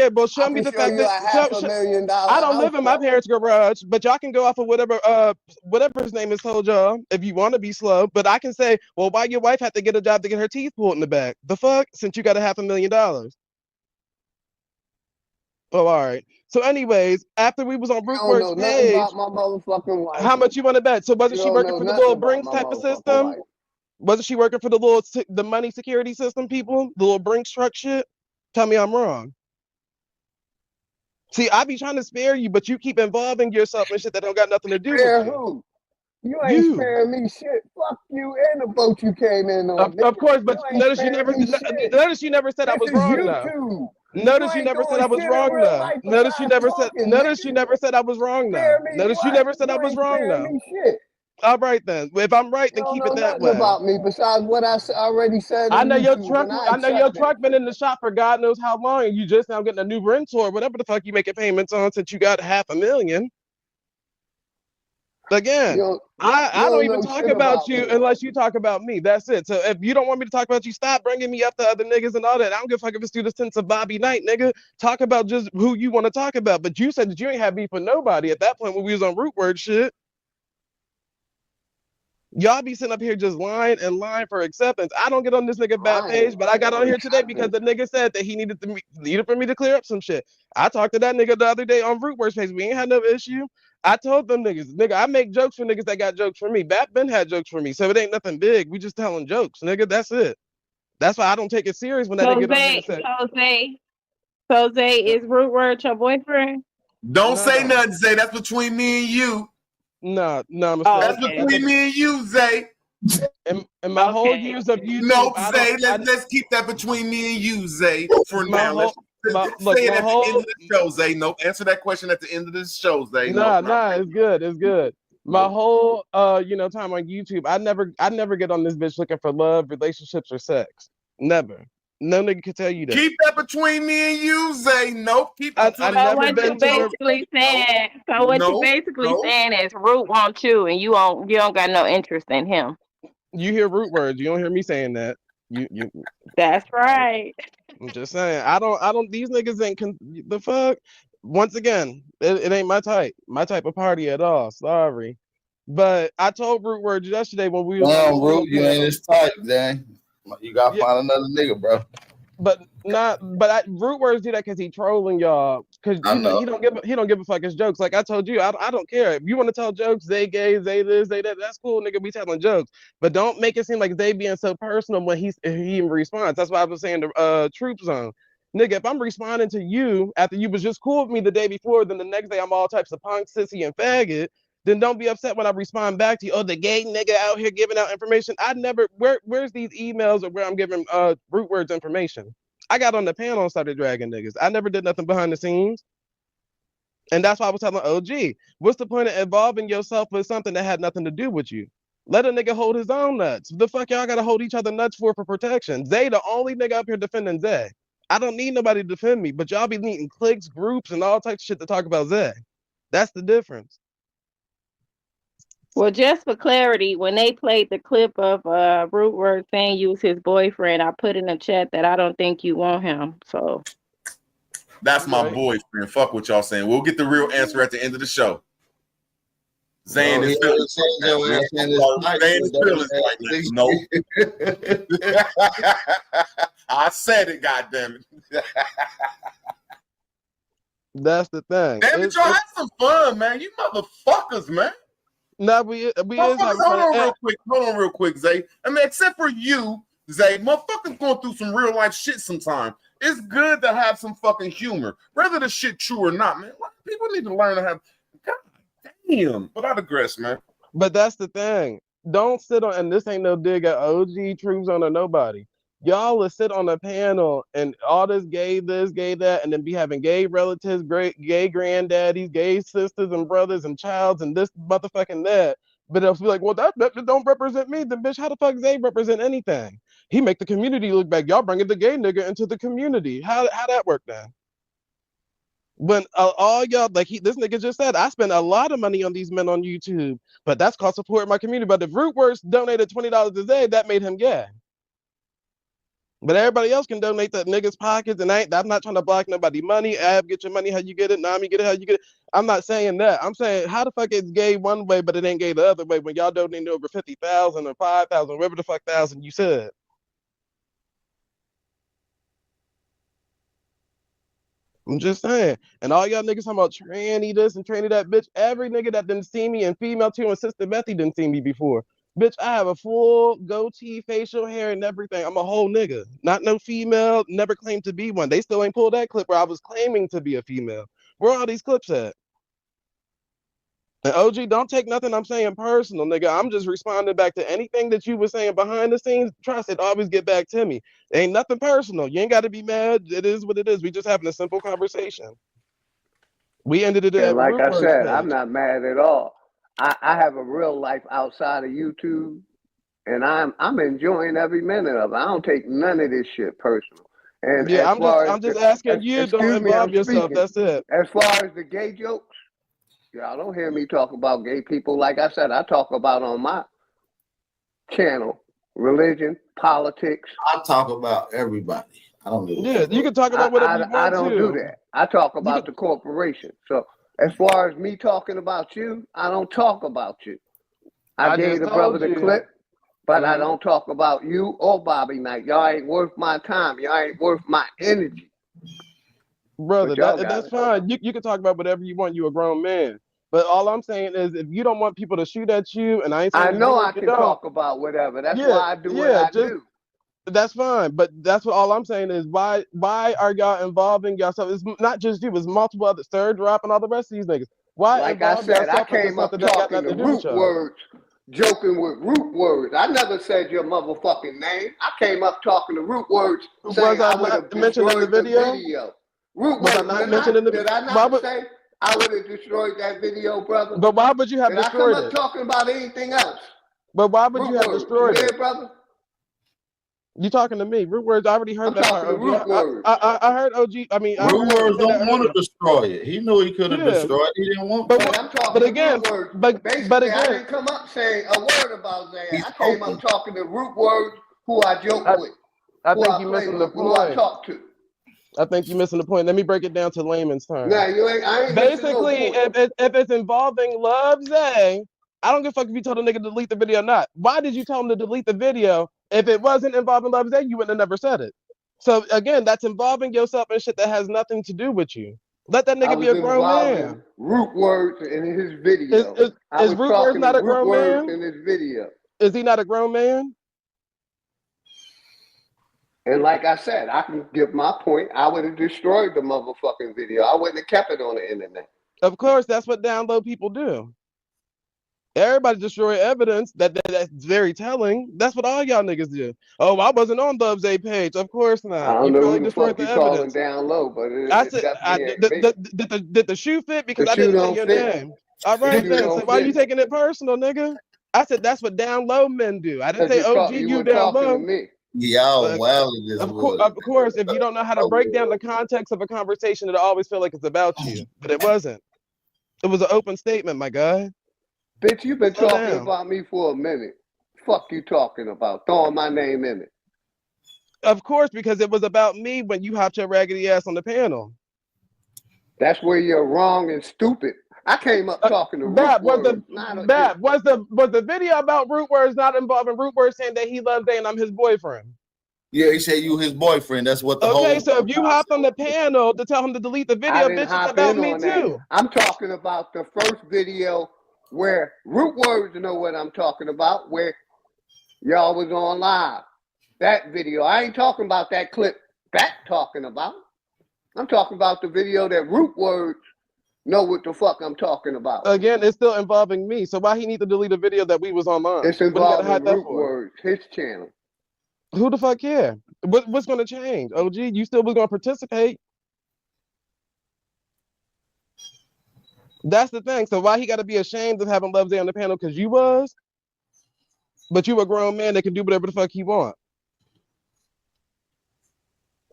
But show me the fact that $500,000 I don't live in my parents' garage, but y'all can go off of whatever his name is told y'all if you want to be slow. But I can say, well, why your wife had to get a job to get her teeth pulled in the back? The fuck? Since you got $500,000. Oh, all right. So, anyways, after we was on Root Words page, about my motherfucking wife. How much you want to bet? So, wasn't she working for the little Brinks type of system? Wasn't she working for the money security system people? The little Brinks truck shit? Tell me I'm wrong. See, I be trying to spare you, but you keep involving yourself in shit that don't got nothing to do with you. Who? You ain't sparing me shit. Fuck you and the boat you came in on. Of course, but notice you never said I was wrong though. Notice you never said I was wrong though. Notice you never said I was wrong though. Notice you never said I was wrong though. All right then. If I'm right, then keep it that way. About me besides what I already said. I know your truck been in the shop for God knows how long, and you just now getting a new rental or whatever the fuck you making payments on since you got $500,000. Again, I don't even talk about you unless you talk about me. That's it. So if you don't want me to talk about you, stop bringing me up to other niggas and all that. I don't give a fuck if it's through the sense of Bobby Knight, nigga. Talk about just who you want to talk about. But you said that you ain't have beef with nobody at that point when we was on Root Word shit. Y'all be sitting up here just lying for acceptance. I don't get on this nigga bad page, but I got on here today because the nigga said that he needed for me to clear up some shit. I talked to that nigga the other day on Root Words page. We ain't had no issue. I told them niggas, nigga, I make jokes for niggas that got jokes for me. Bat Ben had jokes for me, so it ain't nothing big. We just telling jokes, nigga. That's it. That's why I don't take it serious when that nigga get on here and say. So Zay, is Root Word your boyfriend? Don't say nothing, Zay. That's between me and you. No, I'm That's between me and you, Zay. In my whole years of YouTube, no, Zay. Let's keep that between me and you, Zay. For now, let's say it at the end of the show, Zay. No, answer that question at the end of the show, Zay. Nah, it's good. My whole time on YouTube, I never get on this bitch looking for love, relationships, or sex. Never. No nigga can tell you that. Keep that between me and you, Zay. Nope. Keep it. So what you basically saying is Root wants you, and you don't got no interest in him. You hear Root words. You don't hear me saying that. You. That's right. I'm just saying. I don't. These niggas ain't the fuck. Once again, it ain't my type of party at all. Sorry, but I told Root words yesterday when we. Root, you ain't his type, dang. You gotta find another nigga, bro. But Root words do that because he trolling y'all. Because he don't give a fuck his jokes. Like I told you, I don't care if you want to tell jokes. They gay, they this, they that. That's cool, nigga. Be telling jokes, but don't make it seem like they being so personal when he even responds. That's why I was saying the Troop Zone, nigga. If I'm responding to you after you was just cool with me the day before, then the next day I'm all types of punk, sissy, and faggot. Then don't be upset when I respond back to you. Oh, the gay nigga out here giving out information. I never. Where's these emails of where I'm giving Root words information? I got on the panel and started dragging niggas. I never did nothing behind the scenes. And that's why I was telling OG, what's the point of involving yourself with something that had nothing to do with you? Let a nigga hold his own nuts. The fuck y'all gotta hold each other nuts for protection? Zay the only nigga up here defending Zay. I don't need nobody to defend me, but y'all be needing cliques, groups, and all types of shit to talk about Zay. That's the difference. Well, just for clarity, when they played the clip of Root Word saying you was his boyfriend, I put in the chat that I don't think you want him. So that's my boyfriend. Fuck what y'all saying. We'll get the real answer at the end of the show. Zayn is feelings right now. No. I said it, goddammit. That's the thing. Damn it, y'all have some fun, man. You motherfuckers, man. No, we is having fun. Hold on real quick, Zay. I mean, except for you, Zay, motherfuckers going through some real life shit sometime. It's good to have some fucking humor, whether the shit true or not, man. People need to learn to have. God damn. But I digress, man. But that's the thing. Don't sit on, and this ain't no dig at OG, Troop Zone, or nobody. Y'all will sit on a panel and all this, gay that, and then be having gay relatives, gay granddaddies, gay sisters and brothers and childs and this motherfucking that. But they'll be like, well, that don't represent me. Then bitch, how the fuck Zay represent anything? He make the community look back. Y'all bringing the gay nigga into the community. How that work then? When all y'all, like this nigga just said, I spend a lot of money on these men on YouTube, but that's called supporting my community. But if Root Words donated $20 a day, that made him gay. But everybody else can donate to niggas' pockets, and I'm not trying to block nobody money. Ab, get your money how you get it. Nami, get it how you get it. I'm not saying that. I'm saying how the fuck it's gay one way, but it ain't gay the other way when y'all donate over 50,000 or 5,000, whatever the fuck thousand you said. I'm just saying. And all y'all niggas talking about tranny this and tranny that, bitch. Every nigga that didn't see me and female too and Sister Bethy didn't see me before. Bitch, I have a full goatee, facial hair, and everything. I'm a whole nigga. Not no female, never claimed to be one. They still ain't pulled that clip where I was claiming to be a female. Where are all these clips at? And OG, don't take nothing I'm saying personal, nigga. I'm just responding back to anything that you were saying behind the scenes. Trust it, always get back to me. Ain't nothing personal. You ain't got to be mad. It is what it is. We just having a simple conversation. We ended it at like I said, I'm not mad at all. I have a real life outside of YouTube, and I'm enjoying every minute of it. I don't take none of this shit personal. And yeah, I'm just asking you, don't involve yourself. That's it. As far as the gay jokes, y'all don't hear me talk about gay people. Like I said, I talk about on my channel, religion, politics. I talk about everybody. I don't do that. Yeah, you can talk about whatever you want to. I don't do that. I talk about the corporation. So as far as me talking about you, I don't talk about you. I gave the brother the clip, but I don't talk about you or Bobby Knight. Y'all ain't worth my time. Y'all ain't worth my energy. Brother, that's fine. You can talk about whatever you want. You a grown man. But all I'm saying is if you don't want people to shoot at you, and I ain't saying I know I can talk about whatever. That's why I do what I do. That's fine, but that's what all I'm saying is why are y'all involving yourself? It's not just you, it's multiple other Stir Drop and all the rest of these niggas. Why Like I involve said, I yourself into came up something that got talking nothing the to do with root y'all? words, joking with root words. I never said your motherfucking name. I came up talking the root words, saying Was I I would have not mentioned in the destroyed the video? video. Root Was I words. not mentioned in the Did I why not would, say I would have destroyed that video, brother? but why would you have Did I come destroyed up it? talking about anything else? But why would you Root have words. You destroyed hear, it? brother? You talking to me? Root words. I already heard I'm that part. talking the OG. root words. I heard OG. I mean, I Root heard him words say that don't want earlier. to destroy it. He knew he could have Yeah, destroyed it. He didn't want but to. But I'm talking but the again, root words. but Basically, I again, didn't come up saying a word about that. He's I came up open. talking the root words, who I joke I, with, I who think I you're play missing the with, who I point. talk to. I think you're missing the point. Let me break it down to layman's terms. Now I ain't missing no Basically, point. if it's involving Love Zay, I don't give a fuck if you told a nigga to delete the video or not. Why did you tell him to delete the video? If it wasn't involving Love Zay, you wouldn't have never said it. So again, that's involving yourself in shit that has nothing to do with you. Let that I nigga be was a grown involved in man. root words in his Is video. is, I is was Root Words talking the not a root grown words man? in his video. Is he not a grown man? And like I said, I can give my point. I would have destroyed the motherfucking video. I wouldn't have kept it on the internet. Of course, that's what download people do. Everybody destroy evidence that's very telling. That's what all y'all niggas do. Oh, I wasn't on Love's A page. Of course I not. don't You know probably who the destroyed fuck the you calling evidence. down low, but I it said, definitely ain't me. did the shoe fit? The Because I shoe didn't say don't your fit. name. All The right shoe then. So don't why are you fit. taking it personal, nigga? I said that's what down low men do. I didn't Cause say OG you you were down talking to low. me. Y'all Like, wild in this wood. of course, if you don't know how to break down the context of a conversation, it'll always feel like it's about you. But it wasn't. It was an open statement, my guy. Bitch, you've been Slow talking down. about me for a minute. Fuck you talking about? Throwing my name in it. Of course, because it was about me when you hopped your raggedy ass on the panel. That's where you're wrong and stupid. I came up talking to root Bab, was words. the video about root words not involving root words saying that he loves Day and I'm his boyfriend? Yeah, he said you his boyfriend. That's what the Okay, whole. so if you hopped on the panel to tell him to delete the I video, didn't bitch, it's hop about in me on that. too. I'm talking about the first video where root words know what I'm talking about, where y'all was on live. That video. I ain't talking about that clip back talking about. I'm talking about the video that root words know what the fuck I'm talking about. Again, it's still involving me. So why he need to delete a video that we was online? It's What he gotta involving hide that root for? words, his channel. Who the fuck care? What's gonna change? OG, you still was gonna participate. That's the thing. So why he gotta be ashamed of having Love Day on the panel? Because you was, but you a grown man that can do whatever the fuck he want.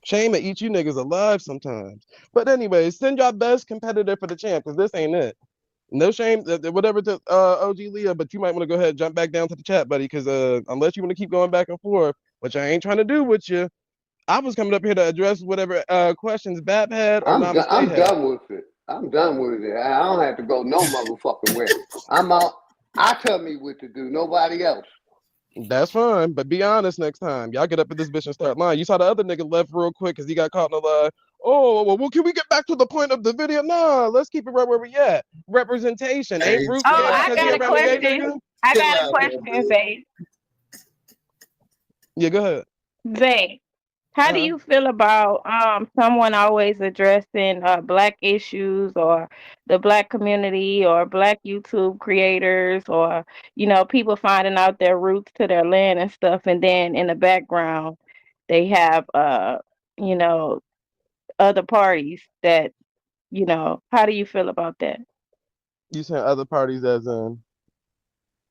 Shame to eat you niggas alive sometimes. But anyway, send your best competitor for the champ, because this ain't it. No shame, whatever to OG Leah, but you might want to go ahead and jump back down to the chat, buddy, because unless you want to keep going back and forth, which I ain't trying to do with you, I was coming up here to address whatever questions Bab had or Namaste I'm had. done with it. I'm done with it. I don't have to go no motherfucking way. I'm out. I tell me what to do. Nobody else. That's fine, but be honest next time. Y'all get up at this bitch and start lying. You saw the other nigga left real quick because he got caught in a lie. Oh, well, can we get back to the point of the video? No, let's keep it right where we at. Representation. Hey, Ain't Root Oh, gay I because he got a around a gay question. nigga? I Chill got a out, question, Zay. Yeah, go ahead. Zay, how do you feel about someone always addressing black issues or the black community or black YouTube creators or people finding out their roots to their land and stuff, and then in the background they have you know other parties that how do you feel about that? You saying other parties as in?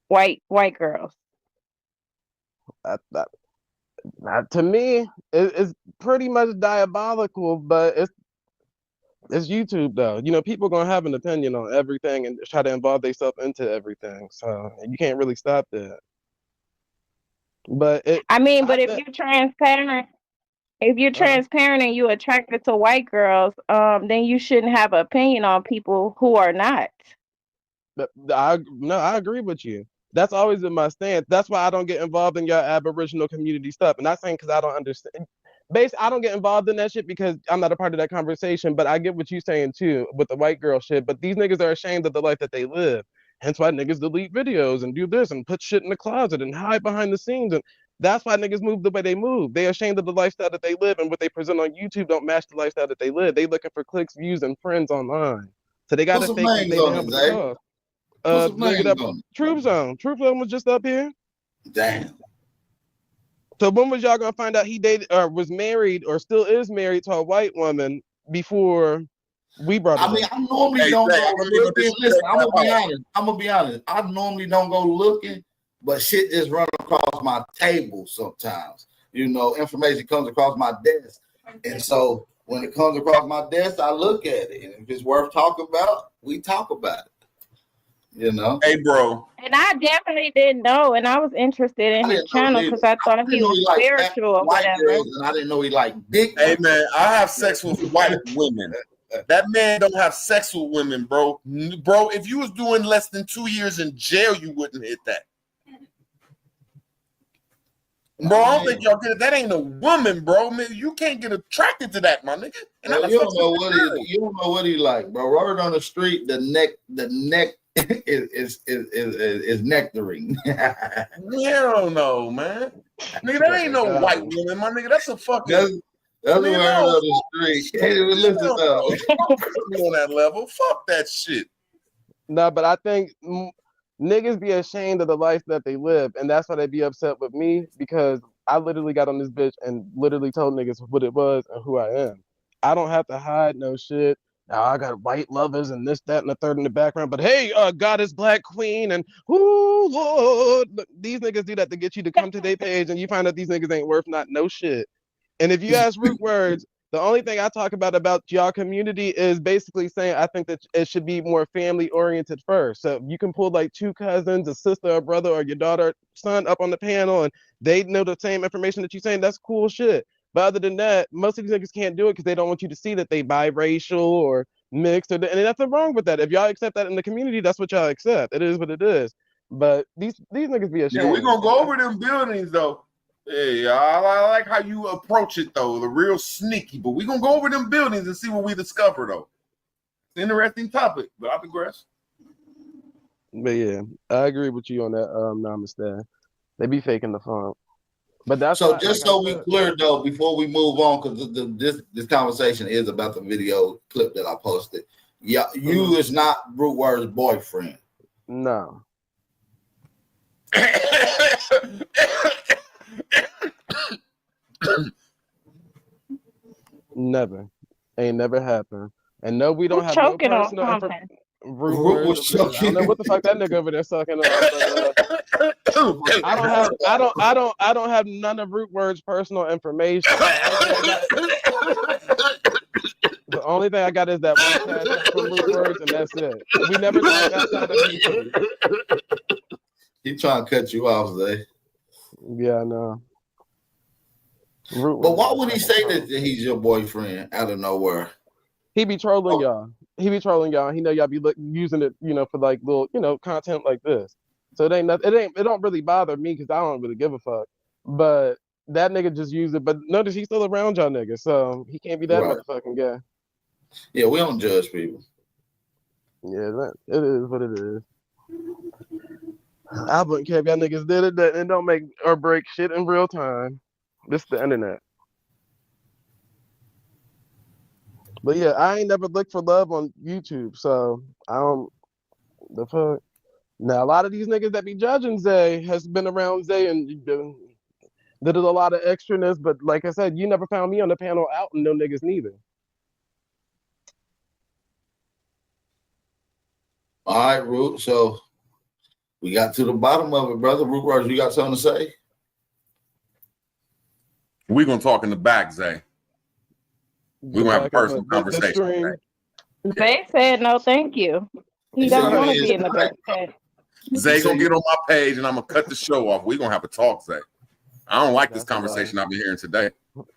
White girls. To me, it's pretty much diabolical, but it's YouTube though. People gonna have an opinion on everything and try to involve themselves into everything. So you can't really stop that. But But if you're transparent, and you're attracted to white girls, then you shouldn't have an opinion on people who are not. I agree with you. That's always been my stance. That's why I don't get involved in your Aboriginal community stuff. And not saying because I don't understand. I don't get involved in that shit because I'm not a part of that conversation. But I get what you're saying too with the white girl shit. But these niggas are ashamed of the life that they live. Hence why niggas delete videos and do this and put shit in the closet and hide behind the scenes. And That's why niggas move the way they move. They ashamed of the lifestyle that they live, and what they present on YouTube don't match the lifestyle that they live. They looking for clicks, views, and friends online. So they got Put to some fake like names they on down it, with the Zay. cause. Put some Nigga, names on it. Troop Zone. Troop Zone was just up here. Damn. So when was y'all gonna find out he dated or was married or still is married to a white woman before we brought it I mean, up? I normally don't go looking. Listen, I'm gonna be honest. I normally don't go looking, but shit just run across my table sometimes. You know, information comes across my desk, and so when it comes across my desk, I look at it, and if it's worth talking about, we talk about it. You know. Hey, bro. And I definitely didn't know, and I was interested in his channel because I thought he was spiritual or white whatever. girls, and I didn't know he liked big. Hey, man, I have sex with white women. That man don't have sex with women, bro. Bro, if you was doing less than 2 years in jail, you wouldn't hit that. Bro, I don't think y'all get it. That ain't a woman, bro. Man, you can't get attracted to that, my nigga. And Bro, you don't know what he like, bro. Word on the street, the neck is nectarine. Hell no, man. Nigga, that ain't no white woman, my nigga. That's a fucking. That's the word on the street. Can't even listen to on that level. Fuck that shit. No, but I think niggas be ashamed of the life that they live, and that's why they be upset with me, because I literally got on this bitch and literally told niggas what it was and who I am. I don't have to hide no shit. Now I got white lovers and this, that, and the third in the background, but hey, goddess black queen and whoo Lord. Look, these niggas do that to get you to come to their page, and you find out these niggas ain't worth not no shit. And if you ask Root Words, the only thing I talk about y'all community is basically saying I think that it should be more family oriented first. So you can pull like two cousins, a sister, a brother, or your daughter, son up on the panel, and they know the same information that you're saying. That's cool shit. But other than that, most of these niggas can't do it because they don't want you to see that they biracial or mixed, and there's nothing wrong with that. If y'all accept that in the community, that's what y'all accept. It is what it is. But these niggas be ashamed. Yeah, we're gonna go over them buildings though. Hey, I like how you approach it though, the real sneaky. But we're gonna go over them buildings and see what we discover though. Interesting topic, but I digress. But yeah, I agree with you on that. Namaste. They be faking the funk. But that's so. Why, just so we clear though, before we move on, because this conversation is about the video clip that I posted. Yeah, you is not Root Word's boyfriend. No. Never. Ain't never happened. And no, we don't have no personal information. Root was choking. I don't know what the fuck that nigga over there sucking on. But, I don't have none of Root Word's personal information. The only thing I got is that one cash from Root Words, and that's it. We never talked outside of YouTube. He trying to cut you off, Zay. Yeah, I know. But why would he say that he's your boyfriend out of nowhere? He be trolling y'all. He be trolling y'all. He know y'all be using it, for like little, content like this. So it ain't nothing. It don't really bother me because I don't really give a fuck. But that nigga just used it. But notice he's still around y'all niggas, so he can't be that motherfucking guy. Yeah, we don't judge people. Yeah, it is what it is. I wouldn't care if y'all niggas did it. It don't make or break shit in real time. This is the internet. But yeah, I ain't never looked for love on YouTube, so I don't. The fuck. Now a lot of these niggas that be judging Zay has been around Zay and did a lot of extraness, but like I said, you never found me on the panel out and no niggas neither. All right, Root. So we got to the bottom of it, brother. Root Words, you got something to say? We're gonna talk in the back, Zay. We're gonna have a personal conversation. Zay said no, thank you. He doesn't want to be in the back. Zay gonna get on my page and I'm gonna cut the show off. We're gonna have a talk, Zay. I don't like this conversation I've been hearing today.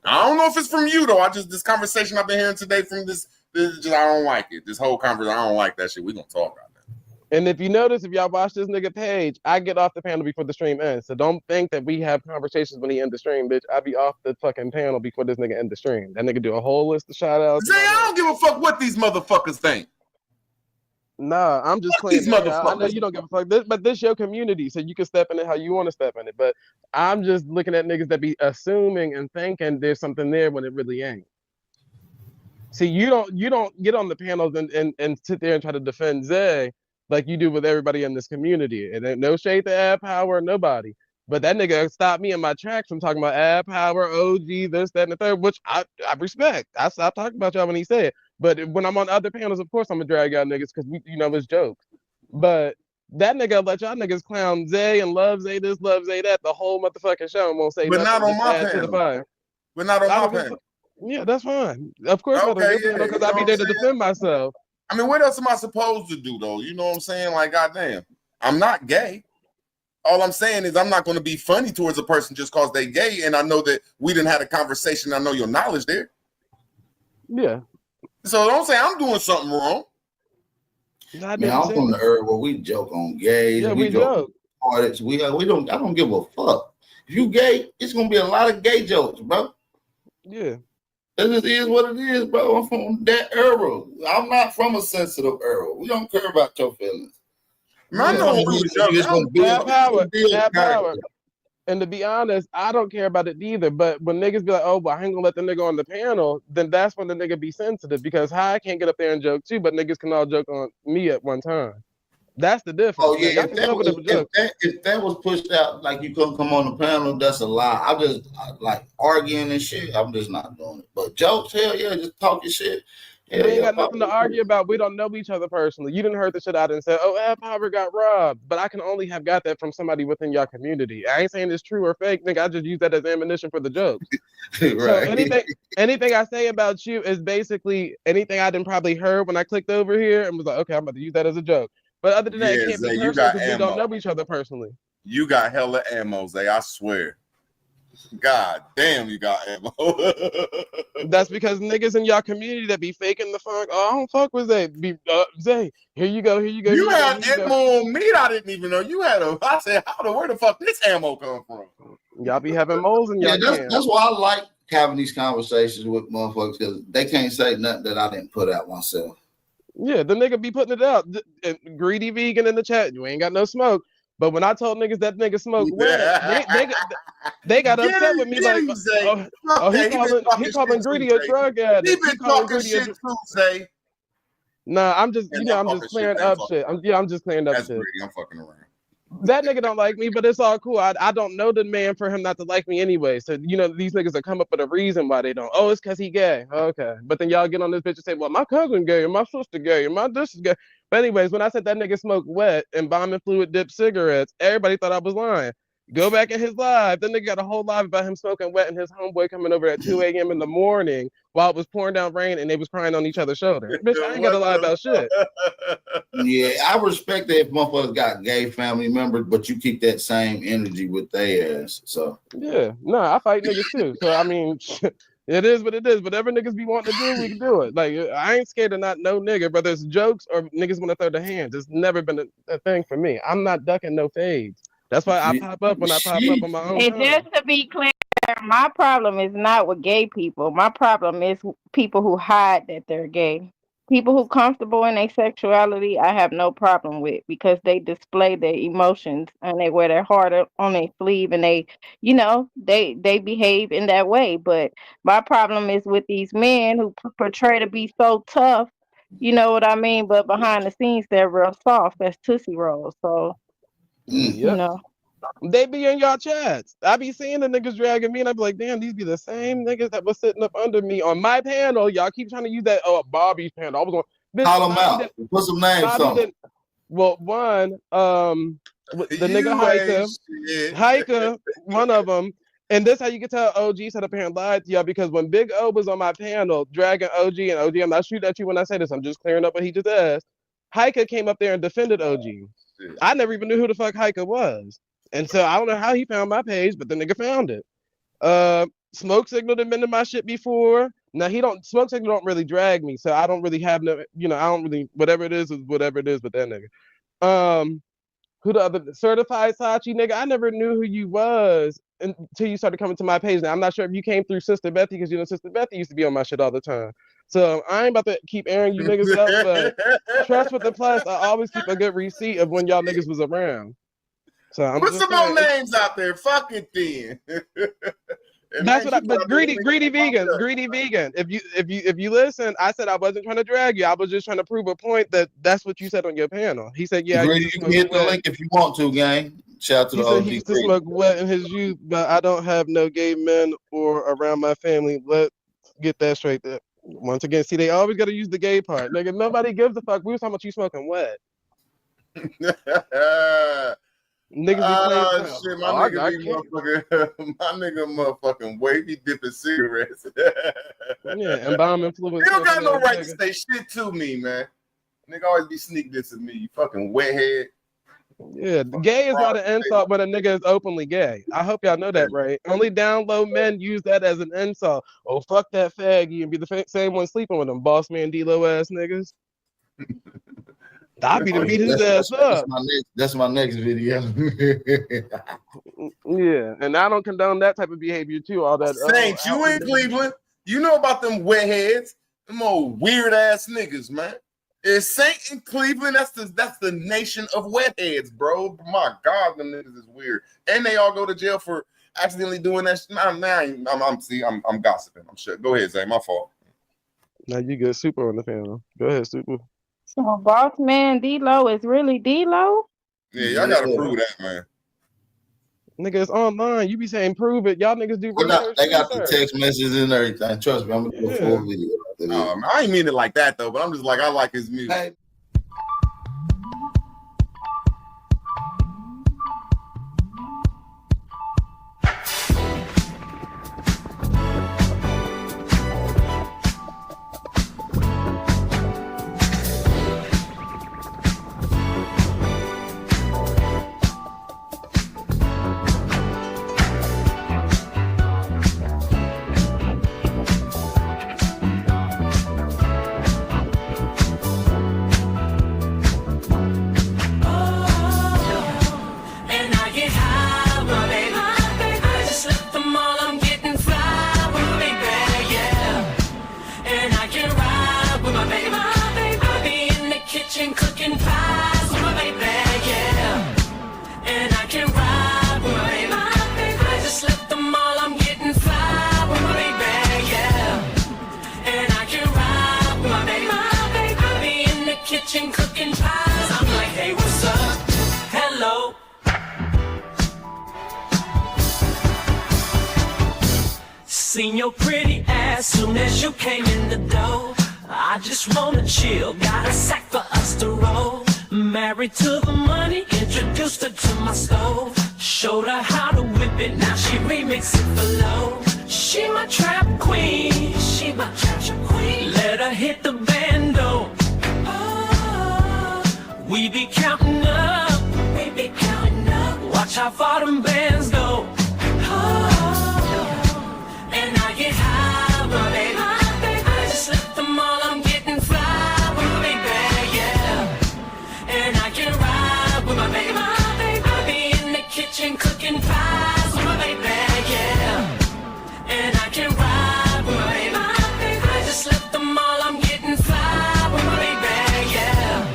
I don't know if it's from you though. This conversation I've been hearing today from this just I don't like it. This whole conversation, I don't like that shit. We're gonna talk about that. And if you notice, if y'all watch this nigga page, I get off the panel before the stream ends. So don't think that we have conversations when he end the stream, bitch. I be off the fucking panel before this nigga end the stream. That nigga do a whole list of shout outs. Zay, I don't give a fuck what these motherfuckers think. Nah, I'm just These playing. I know motherfuckers. you don't give a fuck, but this your community, so you can step in it how you want to step in it. But I'm just looking at niggas that be assuming and thinking there's something there when it really ain't. See, you don't get on the panels and sit there and try to defend Zay like you do with everybody in this community. And no shade to Ad Power or nobody. But that nigga stopped me in my tracks from talking about Ad Power, OG, this, that, and the third, which I respect. I stopped talking about y'all when he said it. But when I'm on other panels, of course I'm gonna drag y'all niggas because we it's jokes. But that nigga let y'all niggas clown Zay and love Zay this, love Zay that the whole motherfucking show and won't say But not nothing, on just my add to the panel. fire. But not on I my don't give a panel. fuck. Yeah, that's fine. Of course not on Okay, your yeah, panel because you I'll know be what there I'm to saying? defend myself. I mean, what else am I supposed to do though? You know what I'm saying? Like, goddamn, I'm not gay. All I'm saying is I'm not going to be funny towards a person just because they gay, and I know that we didn't have a conversation. I know your knowledge there. Yeah. So don't say I'm doing something wrong. I Man, I'm from the era where we joke on gays. Yeah, we we joke joke. on artists. We don't. I don't give a fuck. If you gay, it's gonna be a lot of gay jokes, bro. Yeah. It just is what it is, bro. I'm from that era. I'm not from a sensitive era. We don't care about your feelings. Man, I know when we was young. You're just gonna Have power. character. And to be honest, I don't care about it either. But when niggas be like, oh, but I ain't gonna let the nigga on the panel, then that's when the nigga be sensitive because I can't get up there and joke too, but niggas can all joke on me at one time. That's the difference. Oh yeah, Y'all can tell whatever joke. if that was pushed out, like you couldn't come on the panel, that's a lie. Like arguing and shit. I'm just not doing it. But jokes, hell yeah, just talking shit. Hell We ain't yeah, got nothing to argue about. We don't know each other personally. You didn't heard the shit out and said, oh, Ad Power got robbed. But I can only have got that from somebody within your community. I ain't saying it's true or fake, nigga. I just use that as ammunition for the jokes. Right. So anything I say about you is basically anything I didn't probably heard when I clicked over here and was like, okay, I'm about to use that as a joke. But other than that, it can't Zay, be you personal got because we ammo. don't know each other personally. You got hella ammo, Zay. I swear. God damn, you got ammo. That's because niggas in y'all community that be faking the funk. Oh, I don't fuck with Zay. Zay, here you go, here you go. You here had you go. ammo on me. I didn't even know you had a. I said, where the fuck this ammo come from? Y'all be having moles in y'all that's why I like having these conversations with motherfuckers because they can't say nothing that I didn't put out myself. Yeah, the nigga be putting it out. Greedy vegan in the chat. You ain't got no smoke. But when I told niggas that nigga smoked wet, they got upset with me like, he calling Greedy a drug addict. He been talking shit too, Zay. Nah, I'm just clearing up shit. I'm just clearing up shit. That's Greedy. I'm fucking around. That nigga don't like me, but it's all cool. I don't know the man for him not to like me anyway. So, these niggas will come up with a reason why they don't. Oh, it's because he gay. Okay. But then y'all get on this bitch and say, well, my cousin gay, and my sister gay, and my this is gay. But anyways, when I said that nigga smoked wet and bombing fluid dipped cigarettes, everybody thought I was lying. Go back in his live. That nigga got a whole live about him smoking wet and his homeboy coming over at 2 a.m. in the morning while it was pouring down rain and they was crying on each other's shoulder. Bitch, I ain't got to lie about shit. Yeah, I respect that if motherfuckers got gay family members, but you keep that same energy with their ass. So yeah, no, I fight niggas too. So I mean, it is what it is. Whatever niggas be wanting to do, we can do it. Like I ain't scared of not no nigga, whether it's jokes or niggas want to throw the hands. It's never been a thing for me. I'm not ducking no fades. That's why I pop up when I pop up on my own. And just to be clear, my problem is not with gay people. My problem is people who hide that they're gay. People who comfortable in their sexuality, I have no problem with because they display their emotions and they wear their heart on their sleeve and they behave in that way. But my problem is with these men who portray to be so tough, you know what I mean? But behind the scenes, they're real soft. That's Tootsie Rolls. So, They be in y'all chats. I be seeing the niggas dragging me, and I be like, damn, these be the same niggas that was sitting up under me on my panel. Y'all keep trying to use that Bobby's panel. I was going, bitch, call them out. Put some names on. Well, one, the nigga Hiker, one of them. And this how you can tell OG sat up here and lied to y'all because when Big O was on my panel dragging OG, and OG, I'm not shooting at you when I say this, I'm just clearing up what he just asked. Hiker came up there and defended OG. I never even knew who the fuck Hiker was. And so I don't know how he found my page, but the nigga found it. Smoke Signal done been to my shit before. Now Smoke Signal don't really drag me, so I don't really have no, I don't really, whatever it is whatever it is with that nigga. Who the other Certified Sachi nigga? I never knew who you was until you started coming to my page. Now I'm not sure if you came through Sister Bethy, because you know Sister Bethy used to be on my shit all the time. So I ain't about to keep airing you niggas up, but Trust with the Plus, I always keep a good receipt of when y'all niggas was around. So I'm Put just some more saying, names out there. Fuck it then. that's what. But greedy vegan. If you listen, I said I wasn't trying to drag you. I was just trying to prove a point that's what you said on your panel. He said, yeah, Greedy, you can hit the link if you want to, gang. Shout out to he the said OG. he used to smoke wet in his youth, but I don't have no gay men or around my family. Let's get that straight. Once again, see, they always got to use the gay part. Nigga, nobody gives a fuck. We was talking about you smoking wet. Niggas be playing. Shit, my nigga motherfucking way he dipping cigarettes. Yeah, and bomb influence. You don't got no right to say shit to me, man. Nigga always be sneak dissing me, you fucking wethead. Yeah, gay is not an insult when a nigga is openly gay. I hope y'all know that, right? Only down low men use that as an insult. Oh, fuck that faggy and be the same one sleeping with them boss man D-Lo ass niggas. I'll be to beat his ass up. That's my next video. Yeah, and I don't condone that type of behavior too. All that. Saint, you in Cleveland? You know about them wetheads, them old weird ass niggas, man. Is Saint in Cleveland? That's the nation of wetheads, bro. My God, them niggas is weird, and they all go to jail for accidentally doing that. I'm gossiping. I'm sure. Go ahead, Zay. My fault. Now you get Super on the panel. Go ahead, Super. So boss man D-Lo is really D-Lo? Yeah, y'all gotta prove that, man. Nigga, it's online. You be saying prove it. Y'all niggas do research. They got the text messages and everything. Trust me, I'm gonna do a full video. I ain't mean it like that though, but I'm just like, I like his music. Hey. Seen your pretty ass soon as you came in the door. I just wanna chill, got a sack for us to roll. Married to the money, introduced her to my stove. Showed her how to whip it, now she remix it for low. She my trap queen, she my trap queen. Let her hit the bando. Oh, we be counting up, watch how far them bands go. And I get high, my baby. I just left them all, I'm getting fly with my baby, yeah. And I can ride with my baby. I be in the kitchen cooking pies with my baby, yeah. And I can ride with my baby. I just left them all, I'm getting fly with my baby, yeah.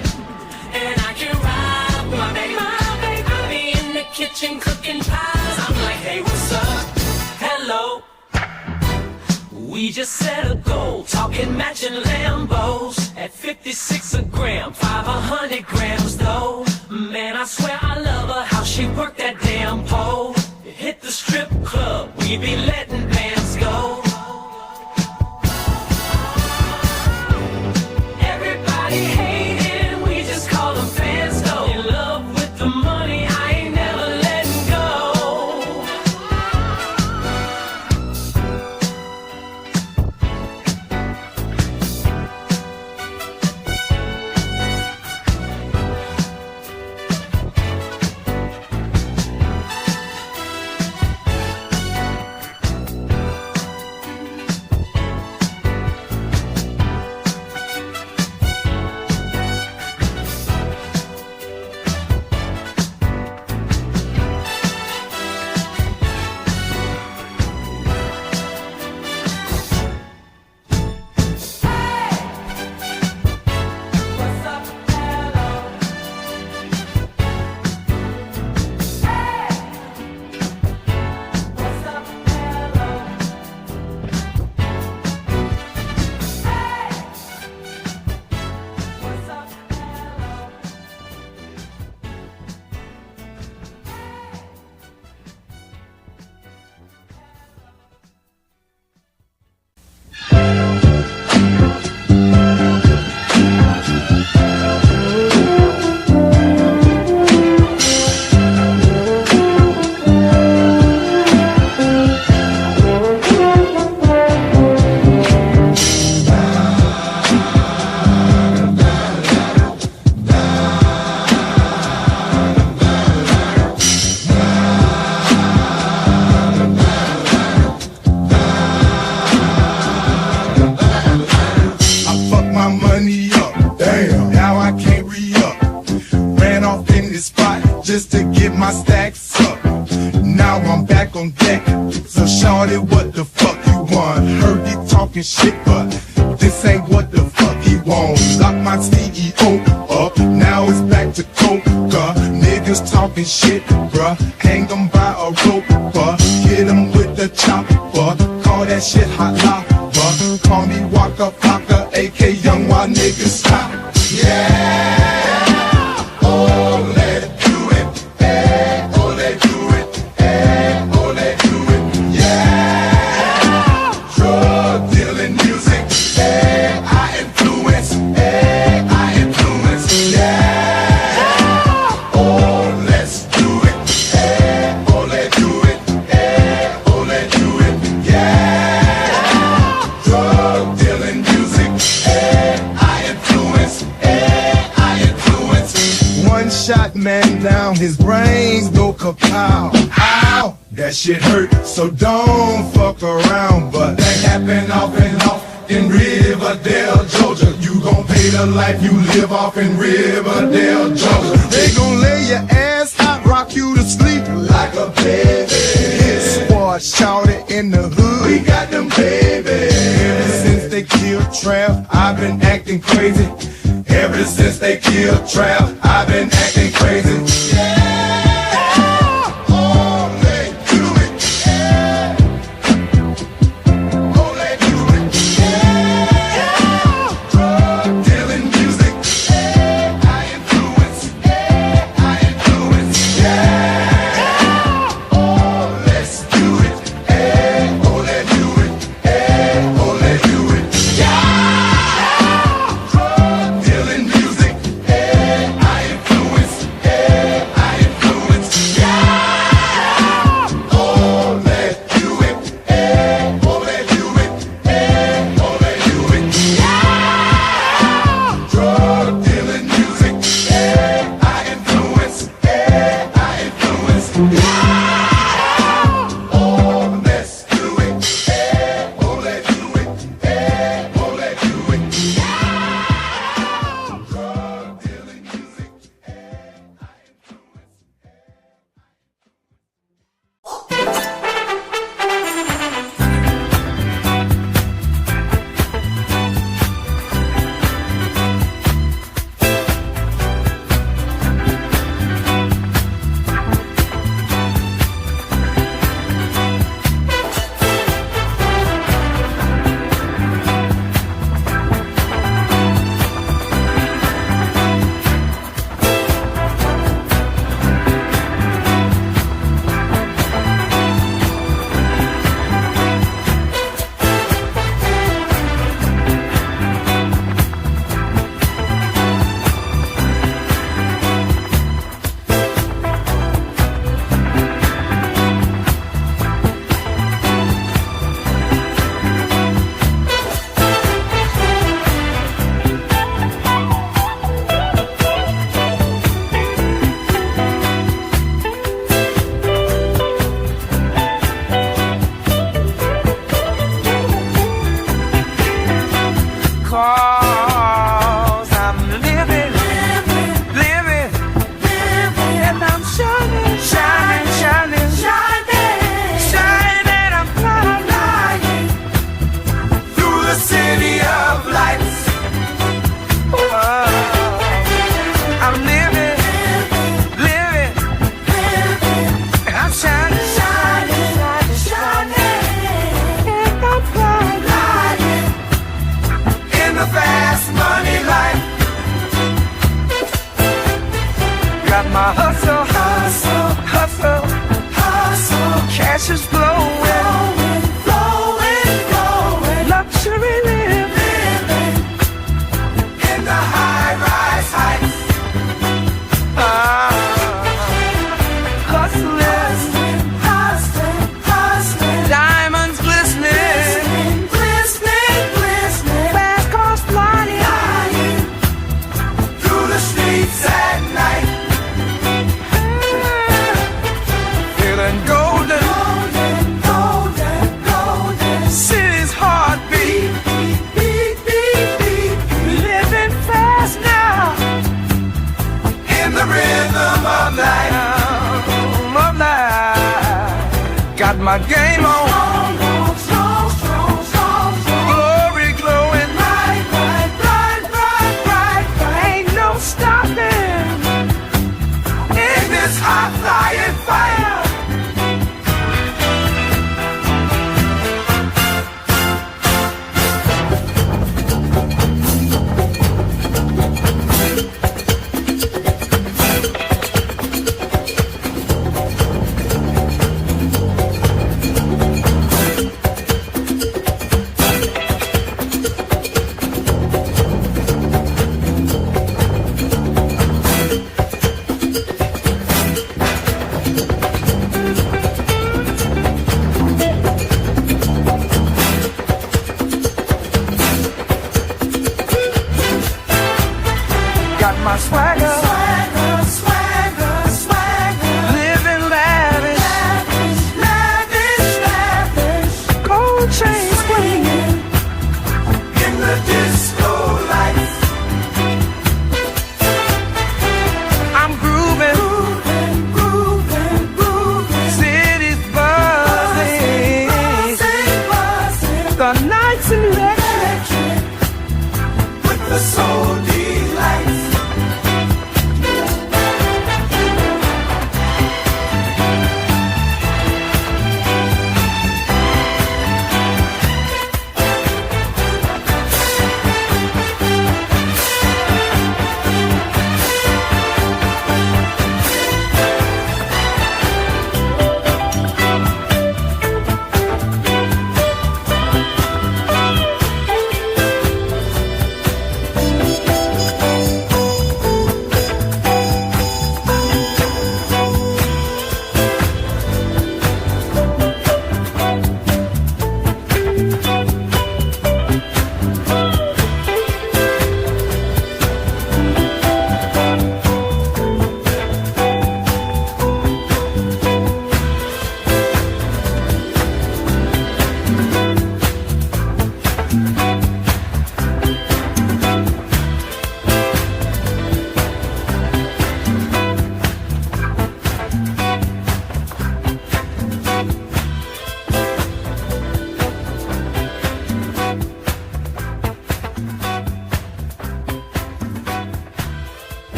And I can ride with my baby. I be in the kitchen cooking pies. I'm like, hey, what's up? Hello. We just set a goal, talking matching Lambos. At 56 a gram, 500 grams though. Man, I swear I love her, how she worked that damn pole. Hit the strip club, we be letting bands go. Everybody hating, we just call them fans though. In love with the money, I ain't never letting go. I fucked my money up, damn, now I can't re-up. Ran off in this spot just to get my stacks up. Now I'm back on deck, so shorty, what the fuck you want? Heard you talking shit, but this ain't what the fuck he want. Lock my CEO up, now it's back to coca. Niggas talking shit, bruh, hang them by a rope, hit them with the chopper, call that shit hot lava. Call me Waka Flocka, AK Young Wild Nigga Stop. Yeah, oh, let's do it. Hey, oh, let's do it. Hey, oh, let's do it. Yeah, drug dealing music. Hey, I influence. Hey, I influence. Yeah, oh, let's do it. Hey, oh, let's do it. Hey, oh, let's do it. Yeah, drug dealing music. Hey, I influence. Hey, I influence. One shot man down, his brains go kapow. Ow, that shit hurt, so don't fuck around. But that happened off and off in Riverdale, Georgia. You gon' pay the life you live off in Riverdale, Georgia. They gon' lay your ass out, rock you to sleep like a baby. Hit squad, shout it in the hood. We got them babies. Ever since they killed Trav, I've been acting crazy. Ever since they killed Trav, I've been acting crazy. Yeah.